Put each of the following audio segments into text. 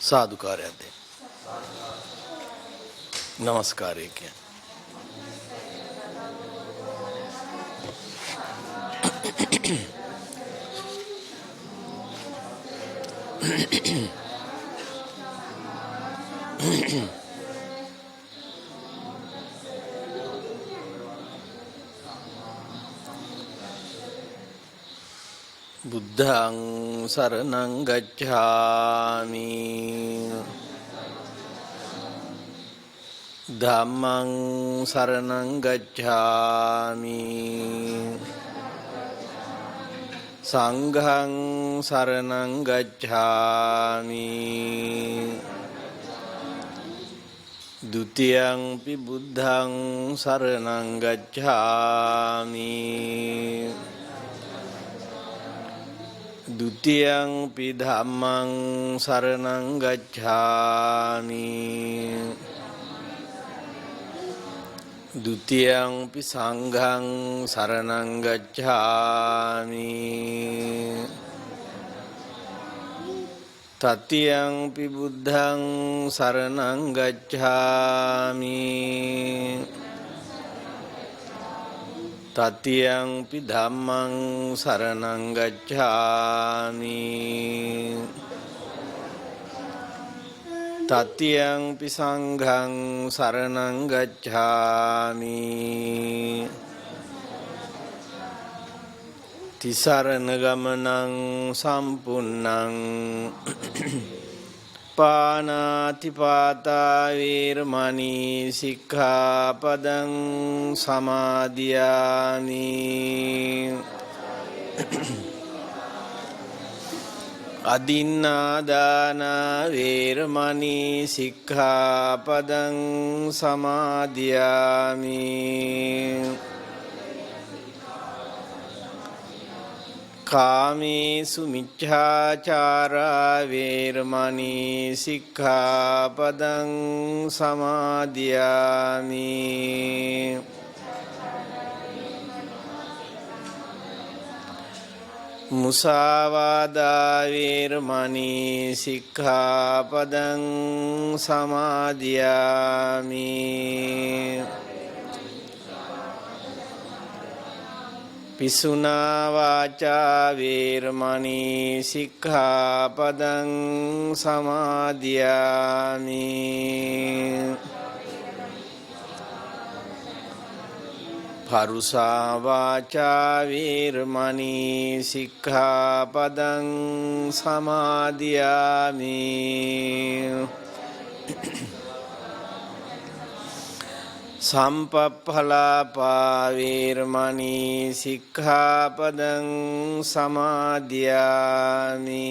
साधुकार्य दे नमस्कार के बुद्धं शरणं गच्छामि धम्मं शरणं गच्छामि संघं शरणं गच्छामि द्वितीयंपि बुद्धं शरणं गच्छामि द्वितीयंपि धम्मं शरणं गच्छामि द्वितीयंपि संघं शरणं गच्छामि तृतीयंपि बुद्धं शरणं गच्छामि तृतीयंपि धम्मं शरणं गच्छामि तृतीयंपि संघं शरणं गच्छामि तिसरණ गमनं सम्पूर्णं पानातिपाता वेरमणि सिक्खापदं समादियामि अदिन्नादाना वेरमणि सिक्खापदं समादियामि कामेषु मिच्छाचारा वेरमणि सिक्खापदं समादियामि मुसावादा वेरमणि सिक्खापदं समादियामि पिसुना वाचा वेरमणि सिक्खापदं समादियामि परुषा वाचा वेरमणि सिक्खापदं समादियामि संपप्पलापा वेरमणि सिक्खापदं समादियामि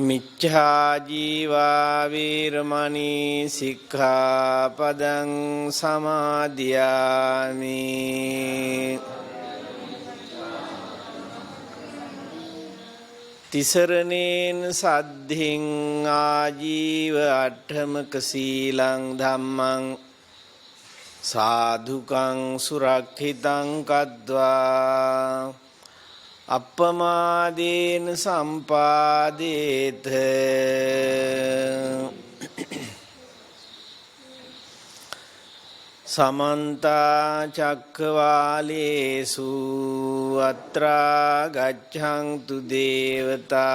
मिच्छाजीवा वेरमणि सिक्खापदं समादियामि तिसरණेन සද්ධින් ආජීව අට්ඨමක සීලං ධම්මං සාධුකං සුරක්ෂිතං කତ୍වා අප්පමාදේන සම්පාදේත समन्ता चक्रवालेषु अत्रा गच्छन्तु देवता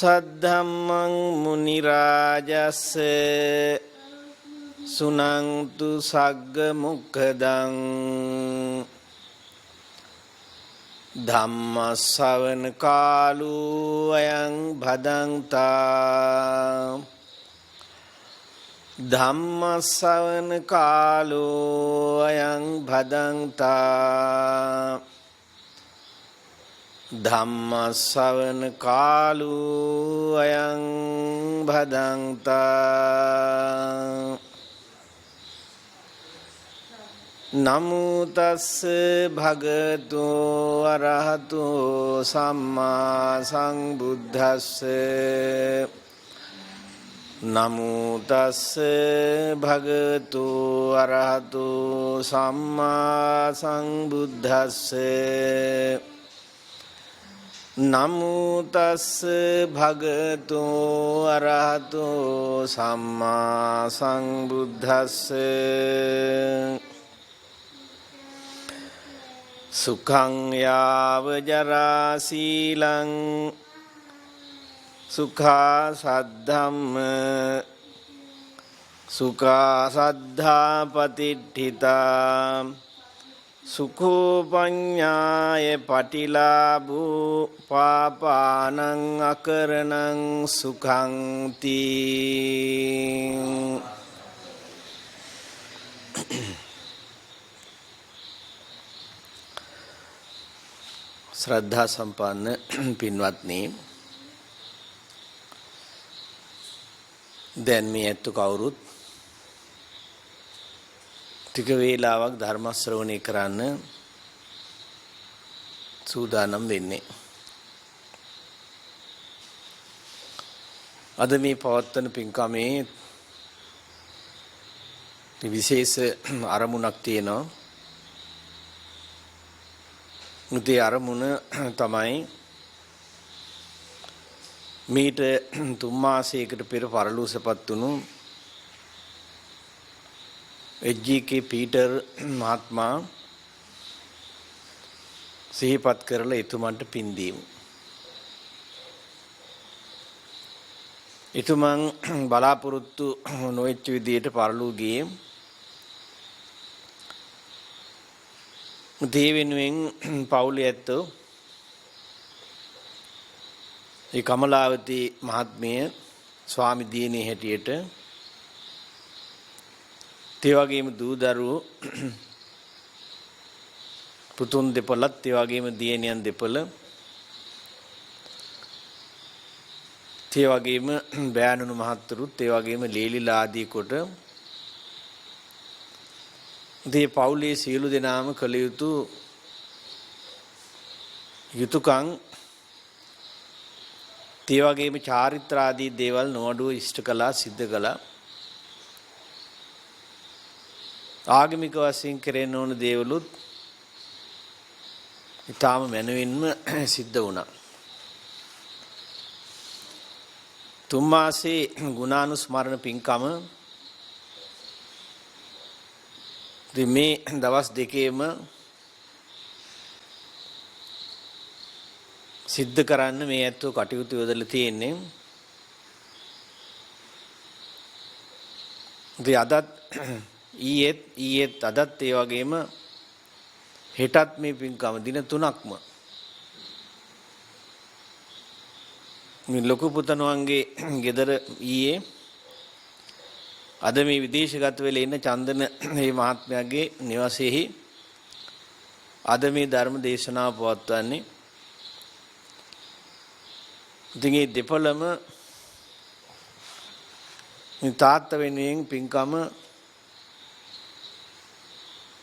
सद्धम्मं मुनिराजस्य सुनन्तु सग्ग मुक्खदं धम्मස්සවන කාලෝ අයං භදංතා ධම්මස්සවන කාලෝ අයං භදංතා ධම්මස්සවන කාලෝ අයං භදංතා නමෝ තස්ස භගවතු අරහතෝ සම්මා සම්බුද්දස්ස නමෝ තස්ස භගවතු අරහතු සම්මා සංබුද්දස්ස නමෝ තස්ස භගවතු අරහතු සම්මා සංබුද්දස්ස සුඛං යාව ජරා සීලං සුඛා සද්ධම්ම සුඛා සද්ධා පතිට්ඨිතා සුඛෝ පඤ්ඤාය පටිලාභෝ පාපානං අකරණං සුඛං තී. ශ්‍රද්ධා සම්පන්න පින්වත්නි, දැන් මේ ඇත්තු කවුරුත් ටික වේලාවක් ධර්ම ශ්‍රවණය කරන්න සූදානම් වෙන්නේ. අද මේ පවත්වන පින්කමේ විශේෂ අරමුණක් තියෙනවා. ඒ අරමුණ තමයි මීට 3 මාසයකට පෙර පරලෝසපත් වුණු එච්.ජී.කේ. පීටර් මහත්මයා සිහිපත් කරලා එතුමන්ට පින් දීමු. එතුමන් බලාපොරොත්තු නොවෙච්ච විදියට පරලෝ ගියේ. ඒ වෙනුවෙන් පවුලේ ඇත්තෝ ඒ කමලාවති මහත්මිය ස්වාමි දියණිය හැටියට, ඒ වගේම දූ දරුවෝ පුතුන් දෙපළත්, ඒ වගේම දියණියන් දෙපළ, ඒ වගේම බෑණුණු මහත්තුරුත්, ඒ වගේම ලේලිලා ආදී කොට මේ පවුලේ සියලු දෙනාම කළ යුතු යුතුයකම්, ඒ වගේම චාරිත්‍ර ආදී දේවල් නොඅඩුව ඉෂ්ට කළා, සිද්ධ කළා. ආගමික වශයෙන් කරෙන්න ඕන දේවලුත් ඊටාම මැනවින්ම සිද්ධ වුණා. 3 මාසේ ගුණානුස්මරණ පින්කම මේ දවස් දෙකේම සිද්ධ කරන්න මේ ඇත්තෝ කටයුතු යොදලා තියෙන්නේ. අදත් ඊයේත් අදත් ඒ වගේම හෙටත් මේ පින්කම දින 3ක්ම මේ ලොකු පුතණුවන්ගේ ගෙදර ඊයේ, අද මේ විදේශගත වෙලා ඉන්න චන්දන මේ මහත්මයාගේ නිවසේහි අද මේ ධර්ම දේශනාව පවත්වන්නේ. ඉතින් මේ දෙපළම මේ තාත්තා වෙනුවෙන් පින්කම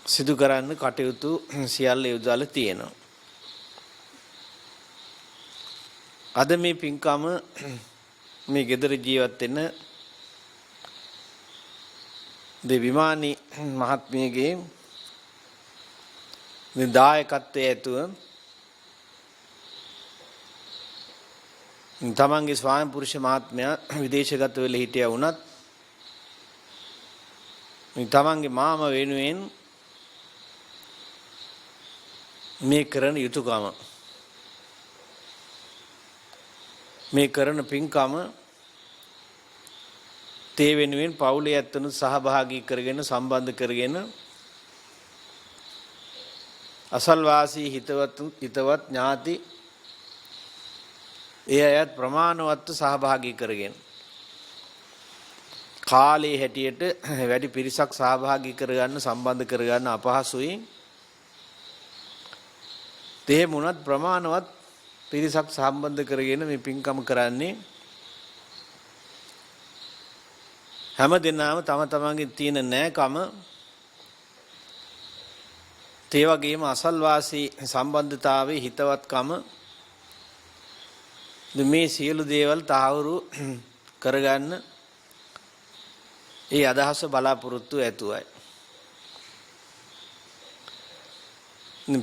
සිදු කරන්න කටයුතු සියල්ල යොදලා තියෙනවා. අද මේ පින්කම මේ ගෙදර ජීවත් වෙන දෙවිමානි මහත්මියගේ දායකත්වයේ ඇතුව තමන්ගේ ස්වාමි පුරුෂ මහත්මයා විදේශගත වෙලා හිටියා වුණත් තමන්ගේ මාම වෙනුවෙන් මේ කරන යුතුයකම, මේ කරන පින්කම තේ වෙනුවෙන් පවුලේ ඇත්තනු සහභාගී කරගෙන සම්බන්ධ කරගෙන අසල්වාසී හිතවත් ඥාති ඒ අයත් ප්‍රමාණවත්ව සහභාගී කරගෙන කාලේ හැටියට වැඩි පිරිසක් සහභාගී කරගන්න සම්බන්ධ කරගන්න අපහසුයි. තේ මුණත් ප්‍රමාණවත් පිරිසක් සම්බන්ධ කරගෙන මේ පින්කම කරන්නේ. හැම දිනම තම තමන්ගේ තියෙන නැකම, ඒ වගේම අසල්වාසී සම්බන්ධතාවයේ හිතවත්කම මේ සියලු දේවල් තහවුරු කරගන්න ඒ අදහස බලාපොරොත්තු ඇතුවයි.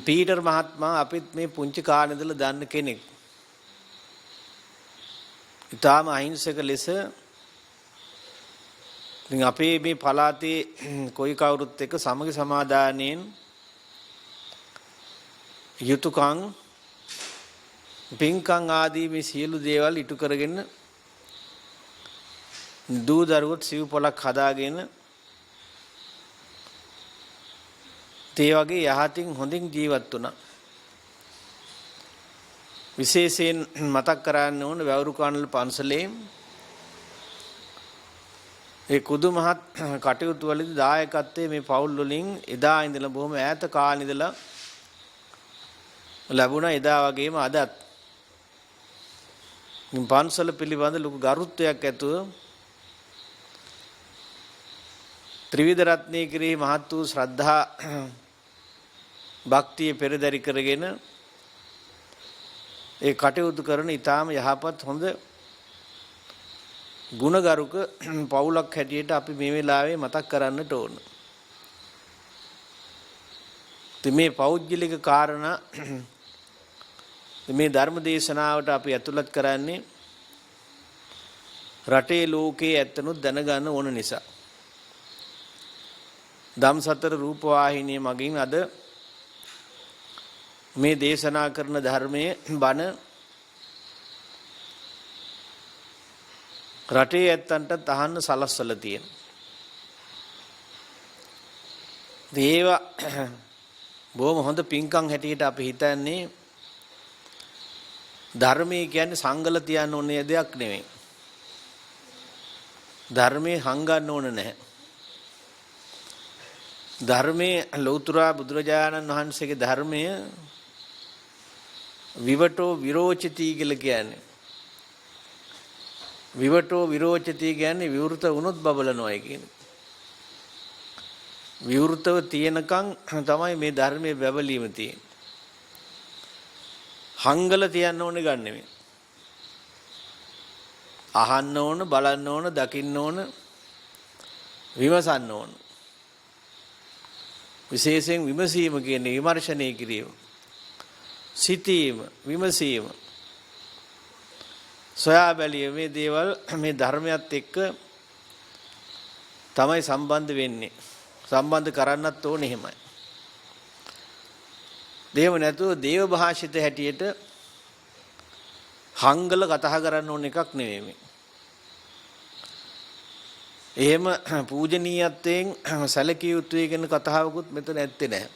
පීටර් මහත්මයා අපිත් මේ පුංචි කාලේ ඉඳලා දන්න කෙනෙක්. ඊටාම අහිංසක ලෙස ඉතින් අපේ මේ පළාතේ කොයි කවුරුත් එක්ක සමගි සමාදානයෙන් යුතුයකම් පින්කම් ආදී මේ සියලු දේවල් ඉටු කරගෙන දූ දරුවොත් සිව්පොලක් හදාගෙන ඒ වගේ යහතින් හොඳින් ජීවත් වුණා. විශේෂයෙන් මතක් කරන්න ඕන වැවුරු කණ්ඩල පන්සලේ ඒ කුදු මහත් කටයුතු වලදී දායකත්වයේ මේ පවුල් වලින් එදා ඉඳලා බොහොම ඈත කාලේ ඉඳලා ලැබුණා. එදා වගේම අදත් පන්සල පිළිබඳ ලොකු ගරුත්වයක් ඇතුව ත්‍රිවිධ රත්නයේ කෙරෙහි මහත් වූ ශ්‍රද්ධා භක්තිය පෙරදරි කරගෙන ඒ කටයුතු කරන ඊටාම යහපත් හොඳ ගුණගරුක පවුලක් හැටියට අපි මේ වෙලාවේ මතක් කරන්නට ඕන. මේ පෞද්ගලික කාරණා මේ ධර්ම දේශනාවට අපි ඇතුළත් කරන්නේ රටේ ලෝකයේ ඇත්තනුත් දැනගන්න ඕන නිසා. ධම්සතර රූපවාහිනිය මගින් අද මේ දේශනා කරන ධර්මයේ බණ රටේ ඇත්තන්ට අහන්න සලස්සලා තියෙනවා. ඒවා බොහොම හොඳ පින්කම් හැටියට අපි හිතන්නේ ධර්මයේ කියන්නේ සංගල තියන්න ඕනේ දෙයක් නෙවෙයි. ධර්මයේ හංගන්න ඕන නැහැ. ධර්මයේ ලෞතර බුදුරජාණන් වහන්සේගේ ධර්මය විවටෝ විරෝචති කියලා කියන්නේ. විවටෝ විරෝචති කියන්නේ විවෘත වුණොත් බබලනවායි කියන්නේ. විවෘතව තියෙනකන් තමයි මේ ධර්මයේ බබලීම තියෙන්නේ. හංගල තියන්න ඕනේ ගන්න නෙමෙයි. අහන්න ඕන, බලන්න ඕන, දකින්න ඕන, විමසන්න ඕන. විශේෂයෙන් විමසීම කියන්නේ විමර්ශනය කිරීම. සිතීම, විමසීම. සොයා බැලීම මේ දේවල් මේ ධර්මයත් එක්ක තමයි සම්බන්ධ වෙන්නේ. සම්බන්ධ කරන්නත් ඕනේ එහෙමයි. දේව නැතුව දේව භාෂිත හැටියට හංගල කතා කරන්න ඕන එකක් නෙවෙයි මේ. එහෙම පූජනීයත්වයෙන් සැලකිය යුතුයි කියන කතාවකුත් මෙතන ඇත්තේ නැහැ.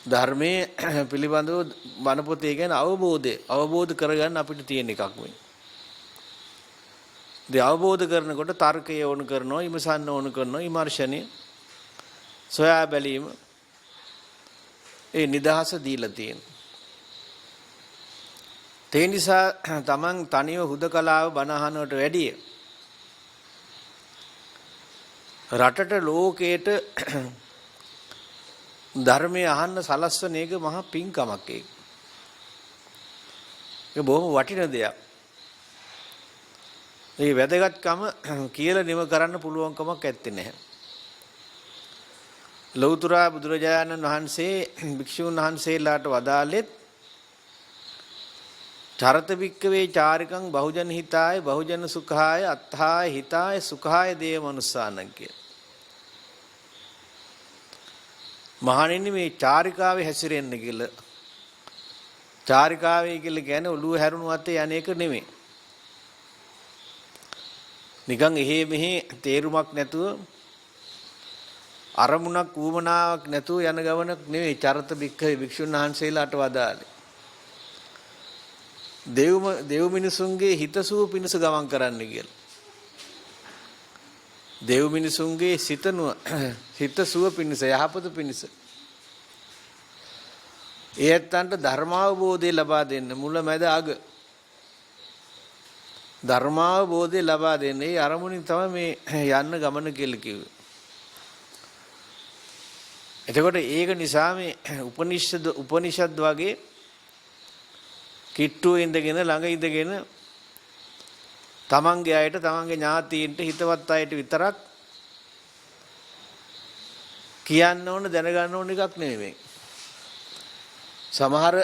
ධර්මයේ පිළිබඳව මන පොතේ කියන අවබෝධ කරගන්න අපිට තියෙන එකක් මේ. ඒ අවබෝධ කරනකොට තර්කය ඕන කරනවා, විමසන්න ඕන කරනවා, විමර්ශනය, සොයා බැලීම ඒ නිදහස දීලා තියෙනවා. ඒ නිසා තමන් තනිව හුදකලාව බණ අහනවට වැඩිය රටට ලෝකයට ධර්මය අහන්න සලස්වන එක මහා පින්කමක් ඒක. ඒක බොහොම වටින දෙයක්. මේ වැදගත්කම කියලා නිම කරන්න පුළුවන් කමක් ඇත්තේ නැහැ. ලෞතර බුදුරජාණන් වහන්සේ භික්ෂුන් වහන්සේලාට වදාළෙත් චරත වික්කවේ චාරිකං බහුජන හිතාය බහුජන සුඛාය අත්ථාය හිතාය සුඛාය දේව මනුස්සානං කිය. මහණෙනි මේ චාරිකාවේ හැසිරෙන්න කියලා. චාරිකාවේ කියලා කියන්නේ ඔළුව හැරුණු අතේ අනේක නෙමෙයි. නිකන් එහෙ මෙහෙ තේරුමක් නැතුව අරමුණක් ඌමනාවක් නැතුව යන ගමනක් නෙවෙයි චරත වික්කවේ භික්ෂුන් වහන්සේලාට වදාළේ. දෙව් මිනිසුන්ගේ හිතසුව පිණිස ගමන් කරන්න කියලා. දෙව් මිනිසුන්ගේ හිතසුව පිණිස යහපත පිණිස. ඒත්තන්ට ධර්මාවබෝධය ලබා දෙන්න මුල මැද අග. ධර්මාවබෝධය ලබා දෙන්න. ඒ අරමුණින් තමයි මේ යන්න ගමන කියලා කිව්වේ. එතකොට ඒක නිසා මේ උපනිෂද් වගේ කිට්ටුවේ ඉඳගෙන ළඟ ඉඳගෙන තමන්ගේ අයට තමන්ගේ ඥාතීන්ට හිතවත් අයට විතරක් කියන්න ඕන දැනගන්න ඕන එකක් නෙමෙයි. සමහර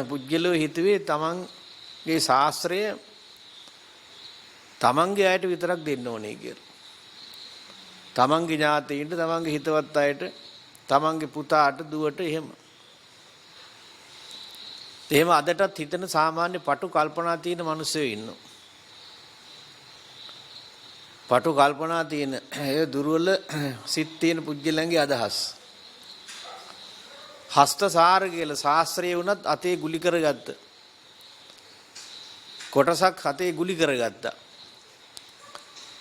පුජ්‍යලෝ හිතුවේ තමන්ගේ ශාස්ත්‍රය තමන්ගේ අයට විතරක් දෙන්න ඕනේ කියලා. තමන්ගේ ඥාතීන්ට තමන්ගේ හිතවත් අයට තමන්ගේ පුතාට දුවට එහෙම. එහෙම අදටත් හිතන සාමාන්‍ය පටු කල්පනා තියෙන මිනිස්සු ඉන්නවා. පටු කල්පනා තියෙන ඒ දුර්වල සිත් තියෙන පුජ්‍යලංගේ අදහස්. හස්තසාර කියලා ශාස්ත්‍රයේ වුණත් අතේ ගුලි කරගත්ත. කොටසක් අතේ ගුලි කරගත්තා.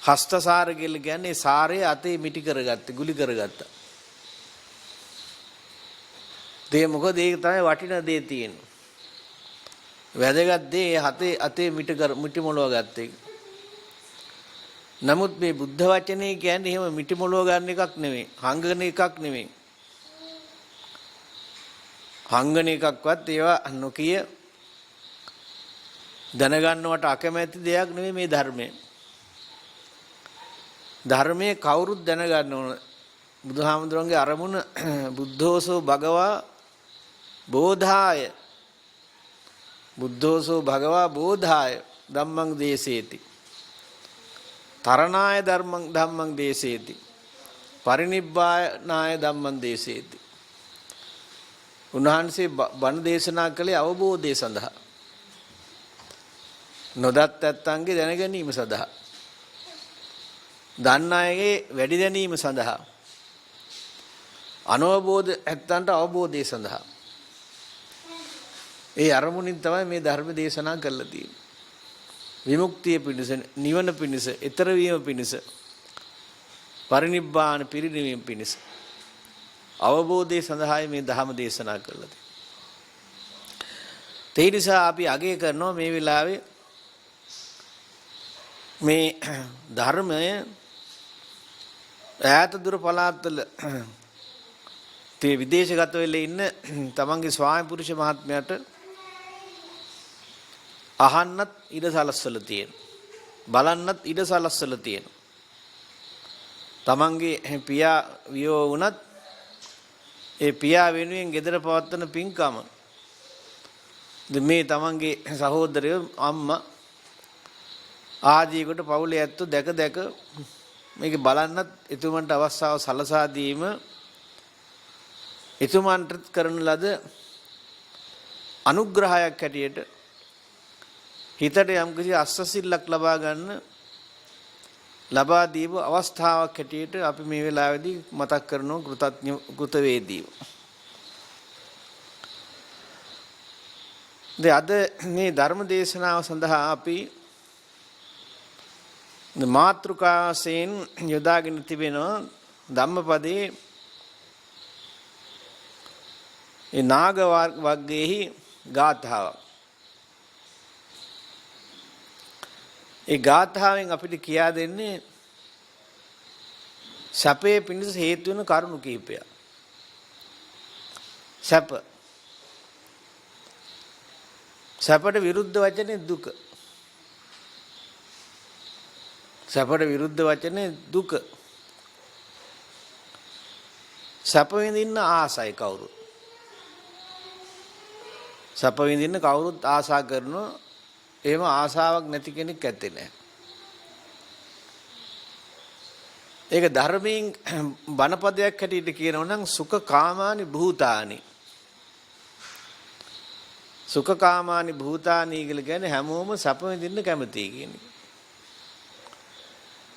හස්තසාර කියලා කියන්නේ සාරය අතේ මිටි කරගත්ත ගුලි කරගත්තා. ඒ මොකද ඒක තමයි වටින දේ තියෙන්නේ. වැදගත් දේ අතේ මිටි මොලව ගත්තේ. නමුත් මේ බුද්ධ වචනේ කියන්නේ එහෙම මිටි මොලව ගන්න එකක් නෙමෙයි. හංගන එකක් නෙමෙයි. හංගන එකක්වත් ඒවා නොකිය දැනගන්නවට අකමැති දෙයක් නෙමෙයි මේ ධර්මය. ධර්මයේ කවුරුත් දැනගන්න ඕන. බුදුහාමුදුරන්ගේ අරමුණ බුද්ධෝසෝ භගවා බෝධාය. බුද්ධෝසෝ භගවා බෝධාය ධම්මං දේසේති. තරණාය ධම්මං දේසේති. පරිනිබ්බානාය ධම්මං දේසේති. උන්වහන්සේ බණ දේශනා කළේ අවබෝධය සඳහා. නොදත් ඇත්තන්ගේ දැන ගැනීම සඳහා. දන්න අයගේ වැඩි දැනීම සඳහා. අනවබෝධ ඇත්තන්ට අවබෝධය සඳහා. ඒ අරමුණින් තමයි මේ ධර්ම දේශනා කරලා තියෙන්නේ. විමුක්තිය පිණිස, නිවන පිණිස, ඊතර වීම පිණිස, පරිනිබ්බාන පිරිනිවීම පිණිස අවබෝධය සඳහායි මේ ධර්ම දේශනා කරලා තියෙන්නේ. ඒ නිසා අපි අගය කරනවා මේ වෙලාවේ මේ ධර්මය ඈත දුර පළාත්වල තේ විදේශගත වෙලා ඉන්න තමන්ගේ ස්වාමි පුරුෂ මහත්මයාට අහන්නත් ඉඩ සලස්සලා තියෙනවා. බලන්නත් ඉඩ සලස්සලා තියෙනවා. තමන්ගේ පියා වියෝ වුණත් ඒ පියා වෙනුවෙන් ගෙදර පවත්වන පින්කම මේ තමන්ගේ සහෝදරයෝ අම්මා ආදී කොට පවුලේ ඇත්තෝ දැක මේක බලන්නත් එතුමන්ට අවස්ථාව සලසා දීම එතුමන්ට කරන ලද අනුග්‍රහයක් හැටියට හිතට යම්කිසි අස්සසිල්ලක් ලබා ගන්න ලබා දීපු අවස්ථාවක් හැටියට අපි මේ වෙලාවේදී මතක් කරනවා කෘතවේදීව. අද මේ ධර්ම දේශනාව සඳහා අපි මාතෘකාවෙන් යොදාගෙන තිබෙනවා ධම්මපදයේ ඒ නාග වර්ගයේහි ගාථාවක්. ඒ ගාථාවෙන් අපිට කියා දෙන්නේ සැපේ පිණිස හේතු වෙන කරුණු කිහිපයක්. සැපට විරුද්ධ වචනේ දුක. සැපට විරුද්ධ වචනේ දුක. සැප විඳින්න ආසයි කවුරුත්. සැප විඳින්න කවුරුත් ආසා කරනවා. එහෙම ආසාවක් නැති කෙනෙක් ඇත්තේ නැහැ. ඒක ධර්මයෙන් බණපදයක් හැටියට කියනවා නම් සුඛ කාමානි භූතානි. සුඛ කාමානි භූතානි කියලා කියන්නේ හැමෝම සැප විඳින්න කැමතියි කියන එක.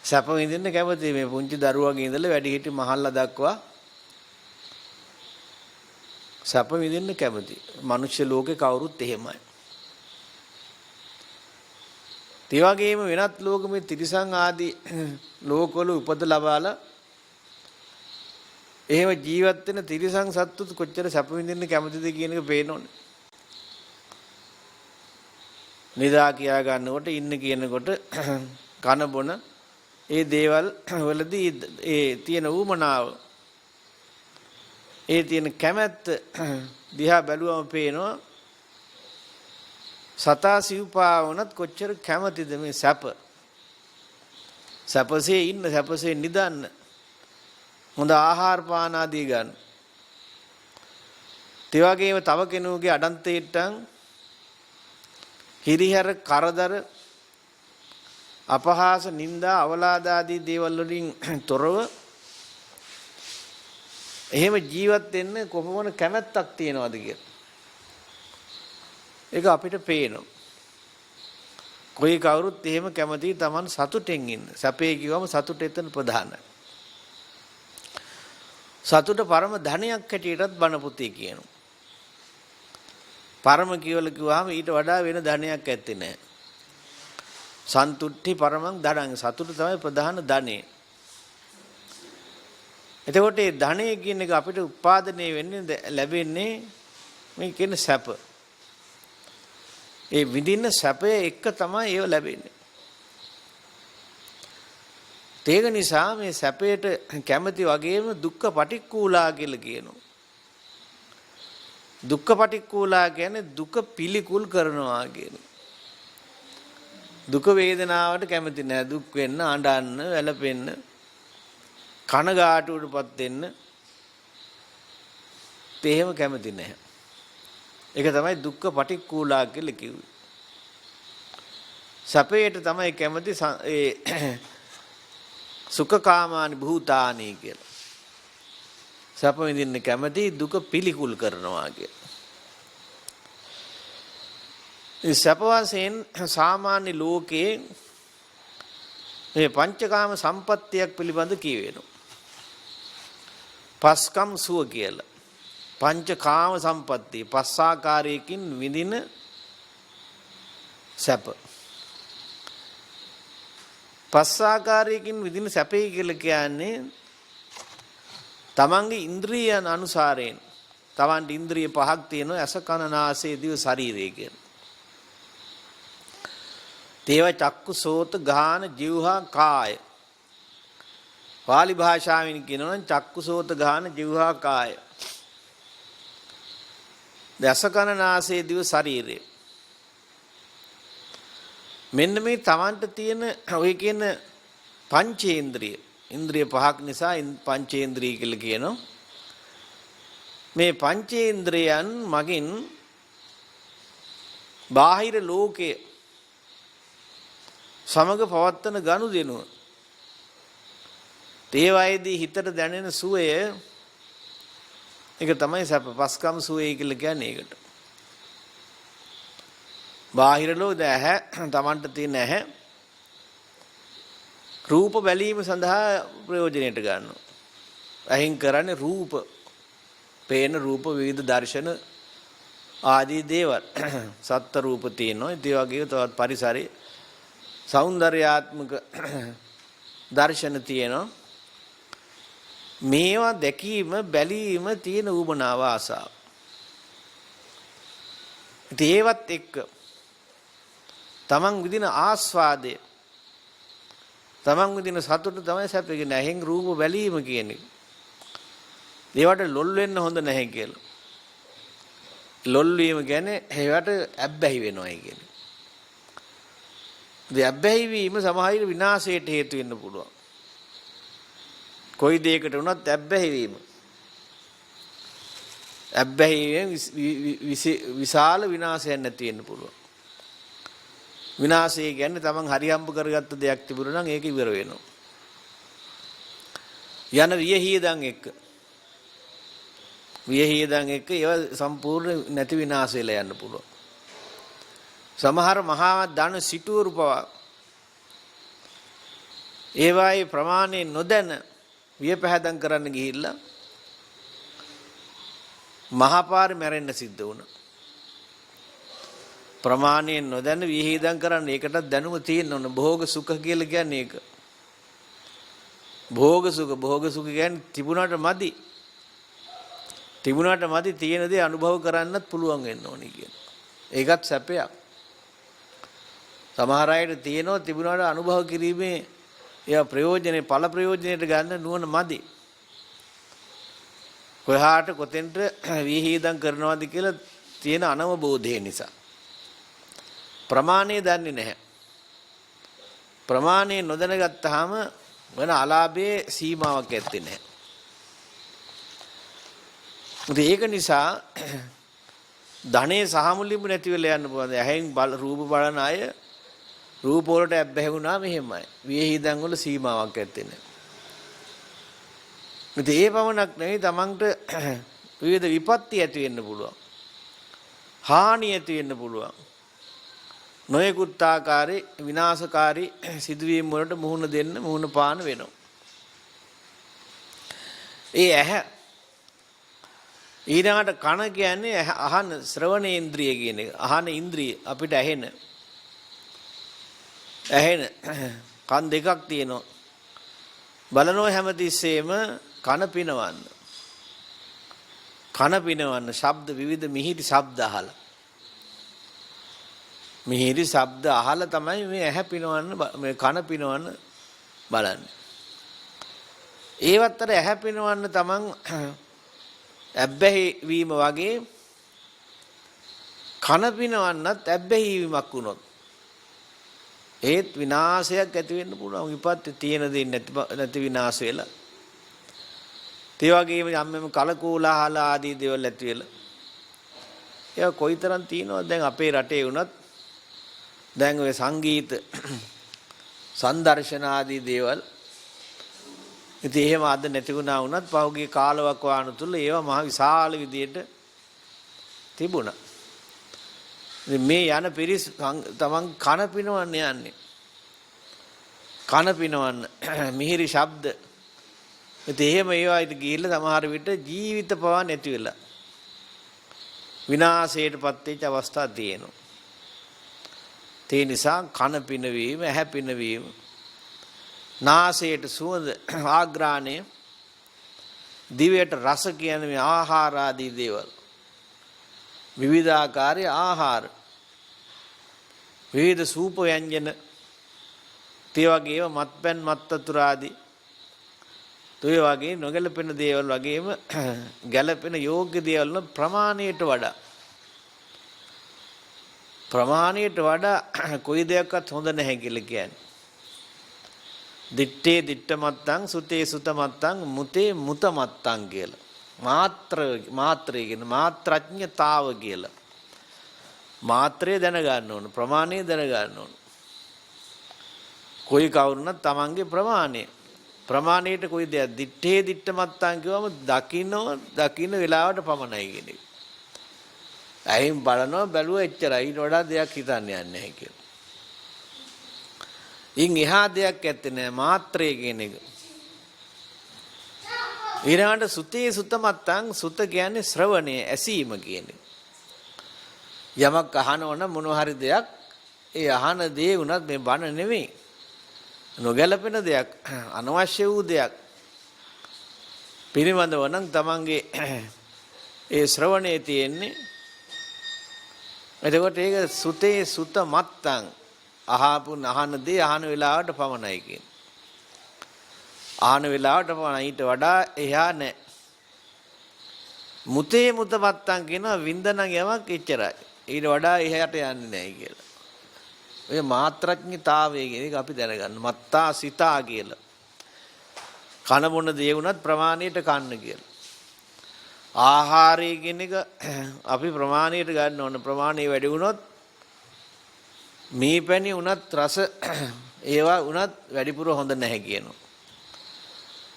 සැප විඳින්න කැමතියි මේ පුංචි දරුවගේ ඉඳලා වැඩිහිටි මහල්ලා දක්වා සැප විඳින්න කැමතියි. මනුෂ්‍ය ලෝකේ කවුරුත් එහෙමයි. ඒ වගේම වෙනත් ලෝක මේ තිරිසන් ආදී ලෝකවල උපත ලබාලා එහෙම ජීවත් වෙන තිරිසන් සත්තුත් කොච්චර සැප විඳින්න කැමතිද කියන එක පේනෝනේ. නිදා කියා ගන්නකොට ඉන්න කියනකොට කන බොන ඒ දේවල් වලදී ඒ තියෙන ඌමනාව ඒ තියෙන කැමැත්ත දිහා බැලුවම පේනවා සතා සිව්පා වුණත් කොච්චර කැමතිද මේ සැප. සැපසේ ඉන්න, සැපසේ නිදන්න, හොඳ ආහාර පාන ආදී ගන්න. ඒ වගේම තව කෙනෙකුගේ අඩන්තේට්ටන් හිරිහැර කරදර අපහාස නිന്ദා අවලාද ආදී දේවල් වලින් තොරව එහෙම ජීවත් වෙන්න කොපමණ කැමැත්තක් තියනවද කියලා. ඒක අපිට පේනවා. කොයි කවුරුත් එහෙම කැමති Taman සතුටෙන් ඉන්න. සැපේ කිව්වම සතුට එතන ප්‍රධානයි. සතුට පරම ධනයක් හැටියටත් බණ පොතේ කියනවා. පරම කියලා කිව්වහම ඊට වඩා වෙන ධනයක් ඇත්තේ නැහැ. සන්තුට්ටි පරමං ධනං. සතුට තමයි ප්‍රධාන ධනෙ. එතකොට මේ ධනෙ කියන එක අපිට උත්පාදනය වෙන්නේ ලැබෙන්නේ මේ කියන සැප. ඒ විඳින්න සැපේ එක තමයි ඒව ලැබෙන්නේ. ඒක නිසා මේ සැපයට කැමති වගේම දුක්ඛ පටික්කුලා කියලා කියනවා. දුක්ඛ පටික්කුලා කියන්නේ දුක පිළිකුල් කරනවා කියන. දුක වේදනාවට කැමති නැහැ. දුක් වෙන්න, අඬන්න, වැළපෙන්න, කනගාටුවටපත් වෙන්න තේහෙම කැමති නැහැ. ඒක තමයි දුක්ඛ පටික්කුලා කියලා කිව්වේ. සැපයට තමයි කැමති ඒ සුඛකාමානි භූතානි කියලා. සැප විඳින්න කැමති දුක පිළිකුල් කරනවා කියලා. ඒ සැප වශයෙන් සාමාන්‍ය ලෝකයේ මේ පංචකාම සම්පත්තියක් පිළිබඳ කියවෙනවා. පස්කම් සුව කියලා. පංචකාම සම්පත්තිය පස් ආකාරයකින් විඳින සැප. පස් ආකාරයකින් විඳින සැපේ කියලා කියන්නේ තමන්ගේ ඉන්ද්‍රියයන් අනුසාරයෙන්. තමන්ට ඉන්ද්‍රිය පහක් තියෙනවා. ඇස කන නාසය දිව ශරීරය කියන. තේව චක්කු සෝත ගාන જીවහා කාය. පාලි භාෂාවෙන් කියනවා නම් චක්කු සෝත ගාන જીවහා කාය. ඇස කන නාසය දිව ශරීරය. මෙන්න මේ තමන්ට තියෙන ඔය කියන පංචේන්ද්‍රිය. ඉන්ද්‍රිය පහක් නිසා පංචේන්ද්‍රිය කියලා කියනවා. මේ පංචේන්ද්‍රයන් මගින් බාහිර ලෝකයේ සමග පවත්තන ගනුදෙනුව. ඒ වයිදී හිතට දැනෙන සුවය ඒක තමයි සැප. පස්කම් සුවය කියලා කියන්නේ ඒකට. බාහිර ලෝක ඇහැ තමන්ට තියෙන ඇහැ රූප බැලීම සඳහා ප්‍රයෝජනයට ගන්නවා. ඇහින් කරන්නේ රූප, පේන රූප, විවිධ දර්ශන ආදී දේවල්. සත්ත්ව රූප තියෙනවා. ඒ වගේම තවත් පරිසරයේ සෞන්දර්යාත්මක දර්ශන තියෙනවා. මේවා දැකීම, බැලීම තියෙන උමනාව ආසාව. ඒවත් එක්ක තමන් විදින ආස්වාදය, තමන් විදින සතුට තමයි සැපේ. නැහෙන් රූප බැලීම කියන්නේ. ඒවට ලොල් වෙන්න හොඳ නැහැ කියලා. ලොල් වීම කියන්නේ ඒවට ඇබ්බැහි වෙනවයි කියන්නේ. ඒ ඇබ්බැහි වීම සමහර විනාශයට හේතු වෙන්න පුළුවන්. කොයි දෙයකට වුණත් ඇබ්බැහි වීම. ඇබ්බැහි විශාල විනාශයක් නැති වෙන්න පුළුවන්. විනාශය කියන්නේ තමන් හරි හම්බ කරගත්ත දෙයක් තිබුණා නම් ඒක ඉවර වෙනවා. යන වියහියදන් එක්ක. වියහියදන් එක්ක ඒව සම්පූර්ණ නැති විනාශ වෙලා යන්න පුළුවන්. සමහර මහා ධන සිටුවරු පවා ඒවායේ ප්‍රමාණය නොදැන වියපැහැදම් කරන්න ගිහිල්ලා මහපාරේ මැරෙන්න සිද්ධ වුණා. ප්‍රමාණයෙන් නොදැන විහිදම් කරන්න ඒකටත් දැනුම තියෙන්න ඕන. භෝග සුඛ කියලා කියන්නේ ඒක. භෝග සුඛ කියන්නේ තිබුණාට මදි. තිබුණාට මදි තියෙන දේ අනුභව කරන්නත් පුළුවන් වෙන්න ඕනේ කියන. ඒකත් සැපයක්. සමහර අයට තියෙනවා තිබුණාට අනුභව කිරීමේ ඒවා ප්‍රයෝජනේ ඵල ප්‍රයෝජනෙට ගන්න නුවණ මදි. කොහාට කොතෙන්ට විහිදම් කරනවද කියලා තියෙන අනවබෝධය නිසා. ප්‍රමාණය දන්නේ නැහැ. ප්‍රමාණය නොදැනගත්තාම වෙන අලාභයේ සීමාවක් ඇත්තේ නැහැ. ඒක නිසා ධනේ සහමුලින්ම නැති වෙලා යන්න පුළුවන්. ඇහෙන් රූප බලන අය රූප වලට ඇබ්බැහි වුණා මෙහෙමයි. විහිදන් වල සීමාවක් ඇත්තේ නැහැ. ඒ පමණක් නෙවෙයි තමන්ට විවිධ විපත්ති ඇති වෙන්න පුළුවන්. හානි ඇති වෙන්න පුළුවන්. නොයෙකුත් ආකාරයේ විනාශකාරී සිදුවීම් වලට මුහුණ දෙන්න මුහුණ පාන වෙනවා. ඒ ඇහැ ඊළඟට කන කියන්නේ අහන ශ්‍රවණේන්ද්‍රිය කියන එක. අහන ඉන්ද්‍රිය අපිට ඇහෙන කන් දෙකක් තියෙනවා. බලනෝ හැමතිස්සෙම කන පිනවන්න. කන පිනවන්න ශබ්ද විවිධ මිහිරි ශබ්ද අහලා. මිහිරි ශබ්ද අහලා තමයි මේ ඇහැ පිනවන්න මේ කන පිනවන්න බලන්නේ. ඒවත්තර ඇහැ පිනවන්න තමන් ඇබ්බැහි වීම වගේ කන පිනවන්නත් ඇබ්බැහි වීමක් වුණොත් ඒත් විනාශයක් ඇති වෙන්න පුළුවන්. විපත්ති තියෙන දේ නැති විනාශ වෙලා. ඒ වගේම යම්මම කලකෝලාහල ආදී දේවල් ඇති වෙලා. ඒක කොයිතරම් තියෙනවද දැන් අපේ රටේ වුණත් දැන් ඔය සංගීත සංදර්ශන ආදී දේවල් ඉතින් එහෙම අද නැති වුණා වුණත් පහුගිය කාලයක් වාන තුල ඒවා මහ විශාල විදියට තිබුණා. මේ යන පිරිස් තමන් කන පිනවන්න යන්නේ. කන පිනවන්න මිහිරි ශබ්ද. ඉතින් එහෙම ඒවා ඉත ගිහිල්ලා සමහර විට ජීවිත පවා නැති වෙලා විනාශයටපත් වෙච්ච අවස්ථා තියෙනවා. ඒ නිසා කන පිනවීම, ඇහැ පිනවීම, නාසයට සුවඳ ආග්‍රාණය, දිවයට රස කියන්නේ මේ ආහාර ආදී දේවල්. විවිධාකාරයේ ආහාර, විවිධ සූප ව්‍යංජන, ඒ වගේම මත්පැන් මත්වතුර ආදී ඒ වගේ නොගැලපෙන දේවල් වගේම ගැලපෙන යෝග්‍ය දේවල් ප්‍රමාණයට වඩා කොයි දෙයක්වත් හොඳ නැහැ කියලා කියන්නේ. දිත්තේ දිත්ත මත්තං සුතේ සුත මත්තං මුතේ මුත මත්තං කියලා. මාත්‍රය කියන මාත්‍රඥතාව කියලා. මාත්‍රය දැනගන්න ඕන, ප්‍රමාණය දැනගන්න ඕන. කොයි කවුරුනත් තමන්ගේ ප්‍රමාණයට කොයි දෙයක් දිත්තේ දිත්ත මත්තං කියවම දකින්න වෙලාවට පමණයි කියන එක. ඇයින් බලනවා බැලුව එච්චරයි, ඊට වඩා දෙයක් හිතන්න යන්නේ නැහැ කියලා. ඉන් එහා දෙයක් ඇත්තේ නැහැ මාත්‍රය කියන එක. ඊළඟට සුතේ සුත මත්තං, සුත කියන්නේ ශ්‍රවණය, ඇසීම කියන්නේ. යමක් අහනවනම් මොනවා හරි දෙයක්, ඒ අහන දේ උනත් මේ බණ නෙමෙයි. නොගැලපෙන දෙයක්, අනවශ්‍ය වූ දෙයක් පිළිබඳව නම් තමන්ගේ ඒ ශ්‍රවණයේ තියෙන්නේ. එතකොට ඒක සුතේ සුත මත්තං, අහන දේ අහන වෙලාවට පමණයි කියන්නේ. අහන වෙලාවට පමණයි, ඊට වඩා එහා නැහැ. මුතේ මුත මත්තං කියනවා වින්දනන් යමක් එච්චරයි, ඊට වඩා එහාට යන්නේ නැහැ කියලා. ඔය මාත්‍රඥතාවය කියන එක අපි දැනගන්න. මත්තා සිතා කියලා. කන බොන දේ වුණත් ප්‍රමාණයට කන්න කියලා. ආහාරය කියන එක අපි ප්‍රමාණයට ගන්න ඕන. ප්‍රමාණය වැඩි වුණොත් මේ පැණි වුණත් රස ඒවා වුණත් වැඩිපුර හොඳ නැහැ කියනවා.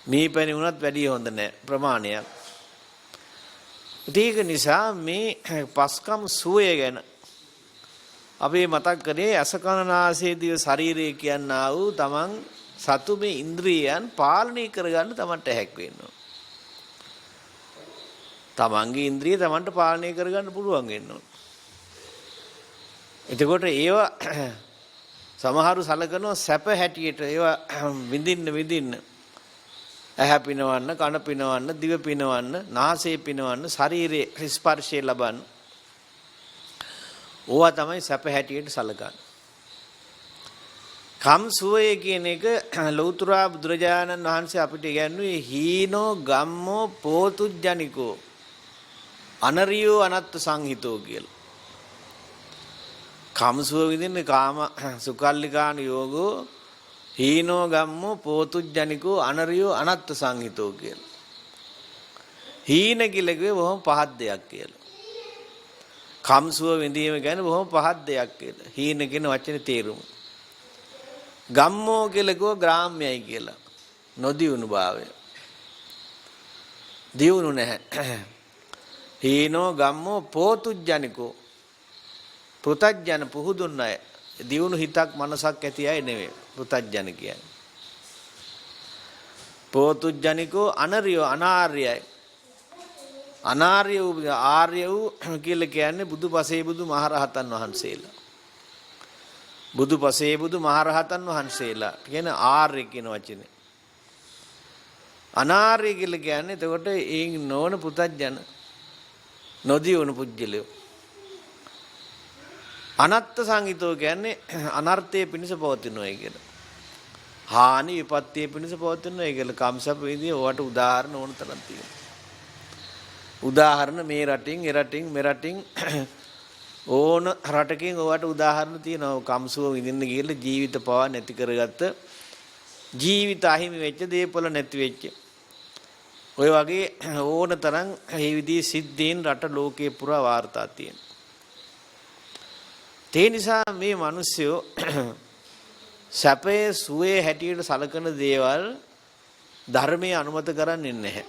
මේ පැණි වුණත් වැඩි හොඳ නැහැ ප්‍රමාණයක්. ඒක නිසා මේ පස්කම් සුවය ගැන අපි මතක් කරේ අසකනාසයේ දිව ශරීරය කියනා වූ තමන් සතු මේ ඉන්ද්‍රියයන් පාලනය කරගන්න තමන්ට හැක් වෙනවා. තමන්ගේ ඉන්ද්‍රිය තමන්ට පාලනය කරගන්න පුළුවන් වෙන්න ඕන. එතකොට ඒවා සමහරු සලකනවා සැප හැටියට, ඒවා විඳින්න ඇහැ පිනවන්න, කන පිනවන්න, දිව පිනවන්න, නාසය පිනවන්න, ශරීරයේ ස්පර්ශය ලබන්න. ඕවා තමයි සැප හැටියට සලකන්නේ. කම් සුවය කියන එක ලෞතර බුදුරජාණන් වහන්සේ අපිට ඉගැන්වුවේ හීනෝ ගම්මෝ පෝතුජ්ජනිකෝ අනරියෝ අනත්ත සංහිතෝ කියලා. කම්සුව විදින්නේ කාම සුකල්ලිකාන යෝගෝ හීනෝ ගම්මෝ පෝතුජ්ජනිකෝ අනරියෝ අනත්ත සංහිතෝ කියලා. හීන කියලා කිව්වේ බොහොම පහත් දෙයක් කියලා. කම්සුව විඳීම කියන්නේ බොහොම පහත් දෙයක් කියලා. හීන කියන වචනේ තේරුම. ගම්මෝ කියලා කිව්ව ග්‍රාම්‍යයි කියලා. නොදියුණු භාවය. දියුණු නැහැ. හීනෝ ගම්මෝ පෝතුජ්ජනිකෝ පෘතජ්ජන පුහුදුන් අය. දියුණු හිතක් මනසක් ඇති අය නෙවෙයි පෘතජ්ජන කියන්නේ. පෝතුජ්ජනිකෝ අනරියෝ අනාර්යයි. අනාර්ය වූ ආර්ය වූ කියලා කියන්නේ බුදුපසේ බුදු මහරහතන් වහන්සේලා. බුදුපසේ බුදු මහරහතන් වහන්සේලා කියන ආර්ය කියන වචනේ. අනාර්ය කියලා කියන්නේ එතකොට ඒ නොවන පුතඥ නොදියුණු පුජ්‍යලයෝ. අනත්ත් සංහිතෝ කියන්නේ අනර්ථයේ පිණිස පවතිනොයි කියලා. හානි විපත්තියේ පිණිස පවතිනොයි කියලා කම්සප් වේදී ඔයාට උදාහරණ ඕන තරම් තියෙනවා. උදාහරණ මේ රටින් ඒ රටින් මේ රටින් ඕන රටකින් ඔයාට උදාහරණ තියෙනවා. කම්සුව විඳින්න ගිහලා ජීවිත පවා නැති කරගත්ත ජීවිත අහිමි වෙච්ච දේපොළ නැති වෙච්ච ඔය වගේ ඕන තරම් මේ විදිහේ සිද්ධීන් රට ලෝකේ පුරා වාර්තා තියෙනවා. ඒ නිසා මේ මිනිස්සු සැපේ සුවේ හැටියට සලකන දේවල් ධර්මයේ අනුමත කරන්නේ නැහැ.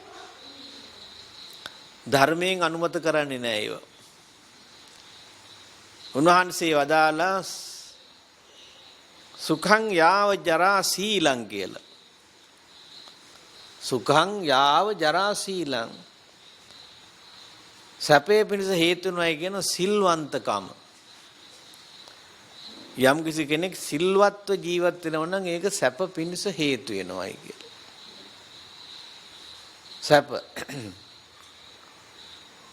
ධර්මයෙන් අනුමත කරන්නේ නැහැ ඒව. උන්වහන්සේ වදාලා සුඛං යාව ජරා සීලං කියලා. සුඛං යාව ජරා සීලං. සැපේ පිණිස හේතු වෙනයි කියන සිල්වන්තකම. යම් කිසි කෙනෙක් සිල්වත්ව ජීවත් වෙනවා නම් ඒක සැප පිණිස හේතු වෙනවයි කියලා. සැප.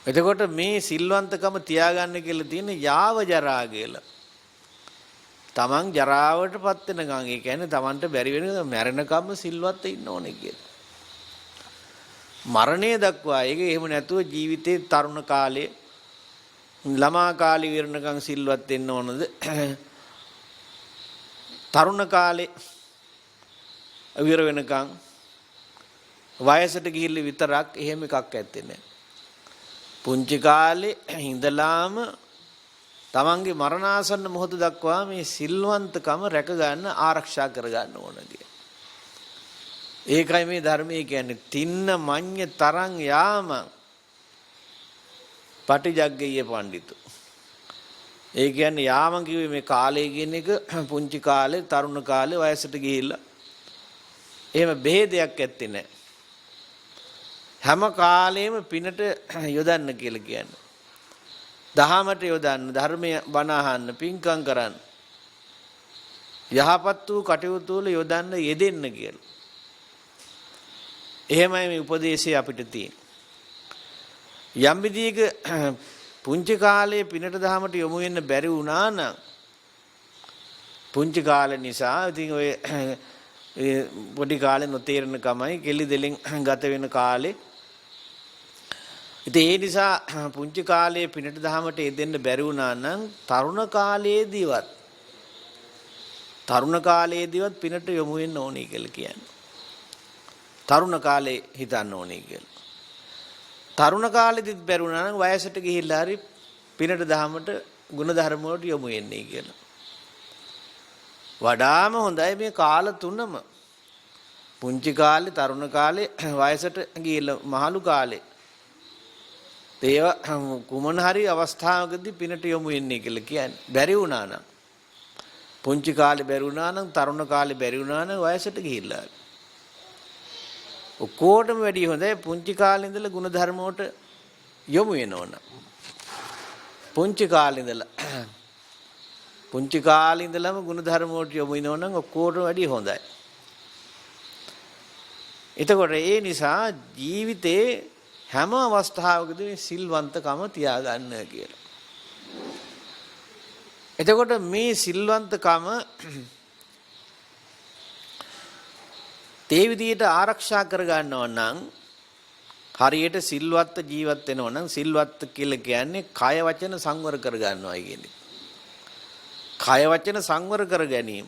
එතකොට මේ සිල්වන්තකම තියාගන්න කියලා තියෙන යාව ජරා කියලා. තමන් ජරාවටපත් වෙනකන් ඒ කියන්නේ තමන්ට බැරි වෙන මැරෙනකම්ම සිල්වත් ඉන්න ඕනේ කියලා. මරණය දක්වා ඒක එහෙම නැතුව ජීවිතේ තරුණ කාලේ ළමා කාලේ විරණකම් සිල්වත් වෙන්න ඕනද? තරුණ කාලේ විර වෙනකම් වයසට ගිහිල්ලා විතරක් එහෙම එකක් ඇත්තේ නැහැ. පුංචි කාලේ ඉඳලාම තමන්ගේ මරණාසන්න මොහොත දක්වා මේ සිල්වන්තකම රැක ගන්න ආරක්ෂා කර ගන්න ඕන කිය. ඒකයි මේ ධර්මයේ කියන්නේ තින්න මඤ්ඤ තරං යාම පටිජග්ගීය පඬිතු. ඒ කියන්නේ යාම කිව්වේ මේ කාලය කියන එක පුංචි කාලේ තරුණ කාලේ වයසට ගිහිල්ලා එහෙම බෙහෙදයක් ඇත්තේ නැහැ. හැම කාලෙම පිනට යොදන්න කියලා කියන්නේ. දහමට යොදන්න, ධර්මයේ බණ අහන්න, පින්කම් කරන්න. යහපත් වූ කටයුතු වල යොදන්න යෙදෙන්න කියලා. එහෙමයි මේ උපදේශය අපිට තියෙන්නේ. යම් විදියක පුංචි කාලේ පිනට දහමට යොමු වෙන්න බැරි වුණා නම් පුංචි කාලේ නිසා ඉතින් ඔය පොඩි කාලේ නොතේරෙන කමයි කෙලි දෙලෙන් ගත වෙන කාලේ ඉතින් ඒ නිසා පුංචි කාලේ පිනට දහමට යෙදෙන්න බැරි වුණා නම් තරුණ කාලයේදීවත් පිනට යොමු වෙන්න ඕනේ කියලා කියන්නේ. තරුණ කාලේ හිතන්න ඕනේ කියලා. තරුණ කාලෙදිත් බැරි වුණා නම් වයසට ගිහිල්ලා හරි පිනට දහමට ගුණ ධර්ම වලට යොමු වෙන්නේ කියලා. වඩාම හොඳයි මේ කාල තුනම. පුංචි කාලේ, තරුණ කාලේ, වයසට ගිහිල්ලා මහලු කාලේ. ඒව කුමන හරි අවස්ථාවකදී පිනට යොමු වෙන්නේ කියලා කියන්නේ. බැරි වුණා නම් පුංචි කාලේ බැරි වුණා නම් තරුණ කාලේ බැරි වුණා නම් වයසට ගිහිල්ලා ඔක්කොටම වැඩි හොඳයි පුංචි කාලේ ඉඳලා ගුණ ධර්ම වලට යොමු වෙනවන. පුංචි කාලේ ඉඳලම ගුණ ධර්ම වලට යොමු වෙනවනම් ඔක්කොටම වැඩි හොඳයි. එතකොට ඒ නිසා ජීවිතේ හැම අවස්ථාවකදී සිල්වන්තකම තියාගන්න කියලා. එතකොට මේ සිල්වන්තකම තේ විදියට ආරක්ෂා කර ගන්නවා නම් හරියට සිල්වත් ජීවත් වෙනවා නම් සිල්වත් කියලා කියන්නේ කය වචන සංවර කර ගන්නවා කියන්නේ. කය වචන සංවර කර ගැනීම.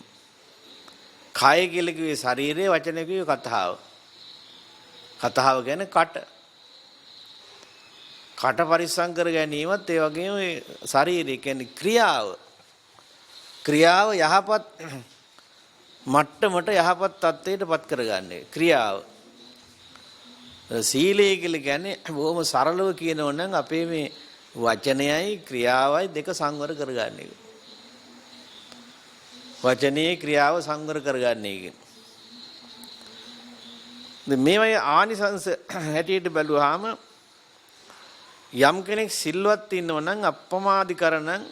කය කියලා කිව්වේ ශරීරයේ, වචන කිව්වේ කතාව. කතාව කියන්නේ කට. කට පරිස්සම් කර ගැනීමත් ඒ වගේම ශරීරය කියන්නේ ක්‍රියාව. ක්‍රියාව යහපත් මට්ටමට යහපත් තත්ත්වයට පත් කරගන්නේ ක්‍රියාව. සීලය කියලා කියන්නේ බොහොම සරලව කියනෝ නම් අපේ මේ වචනයයි ක්‍රියාවයි දෙක සංවර කරගන්න එක. වචනේ ක්‍රියාව සංවර කරගන්න එක. මේවයි ආනිසංස හැටියට බැලුවාම යම් කෙනෙක් සිල්වත් ඉන්නව නම් අප්පමාදිකරණං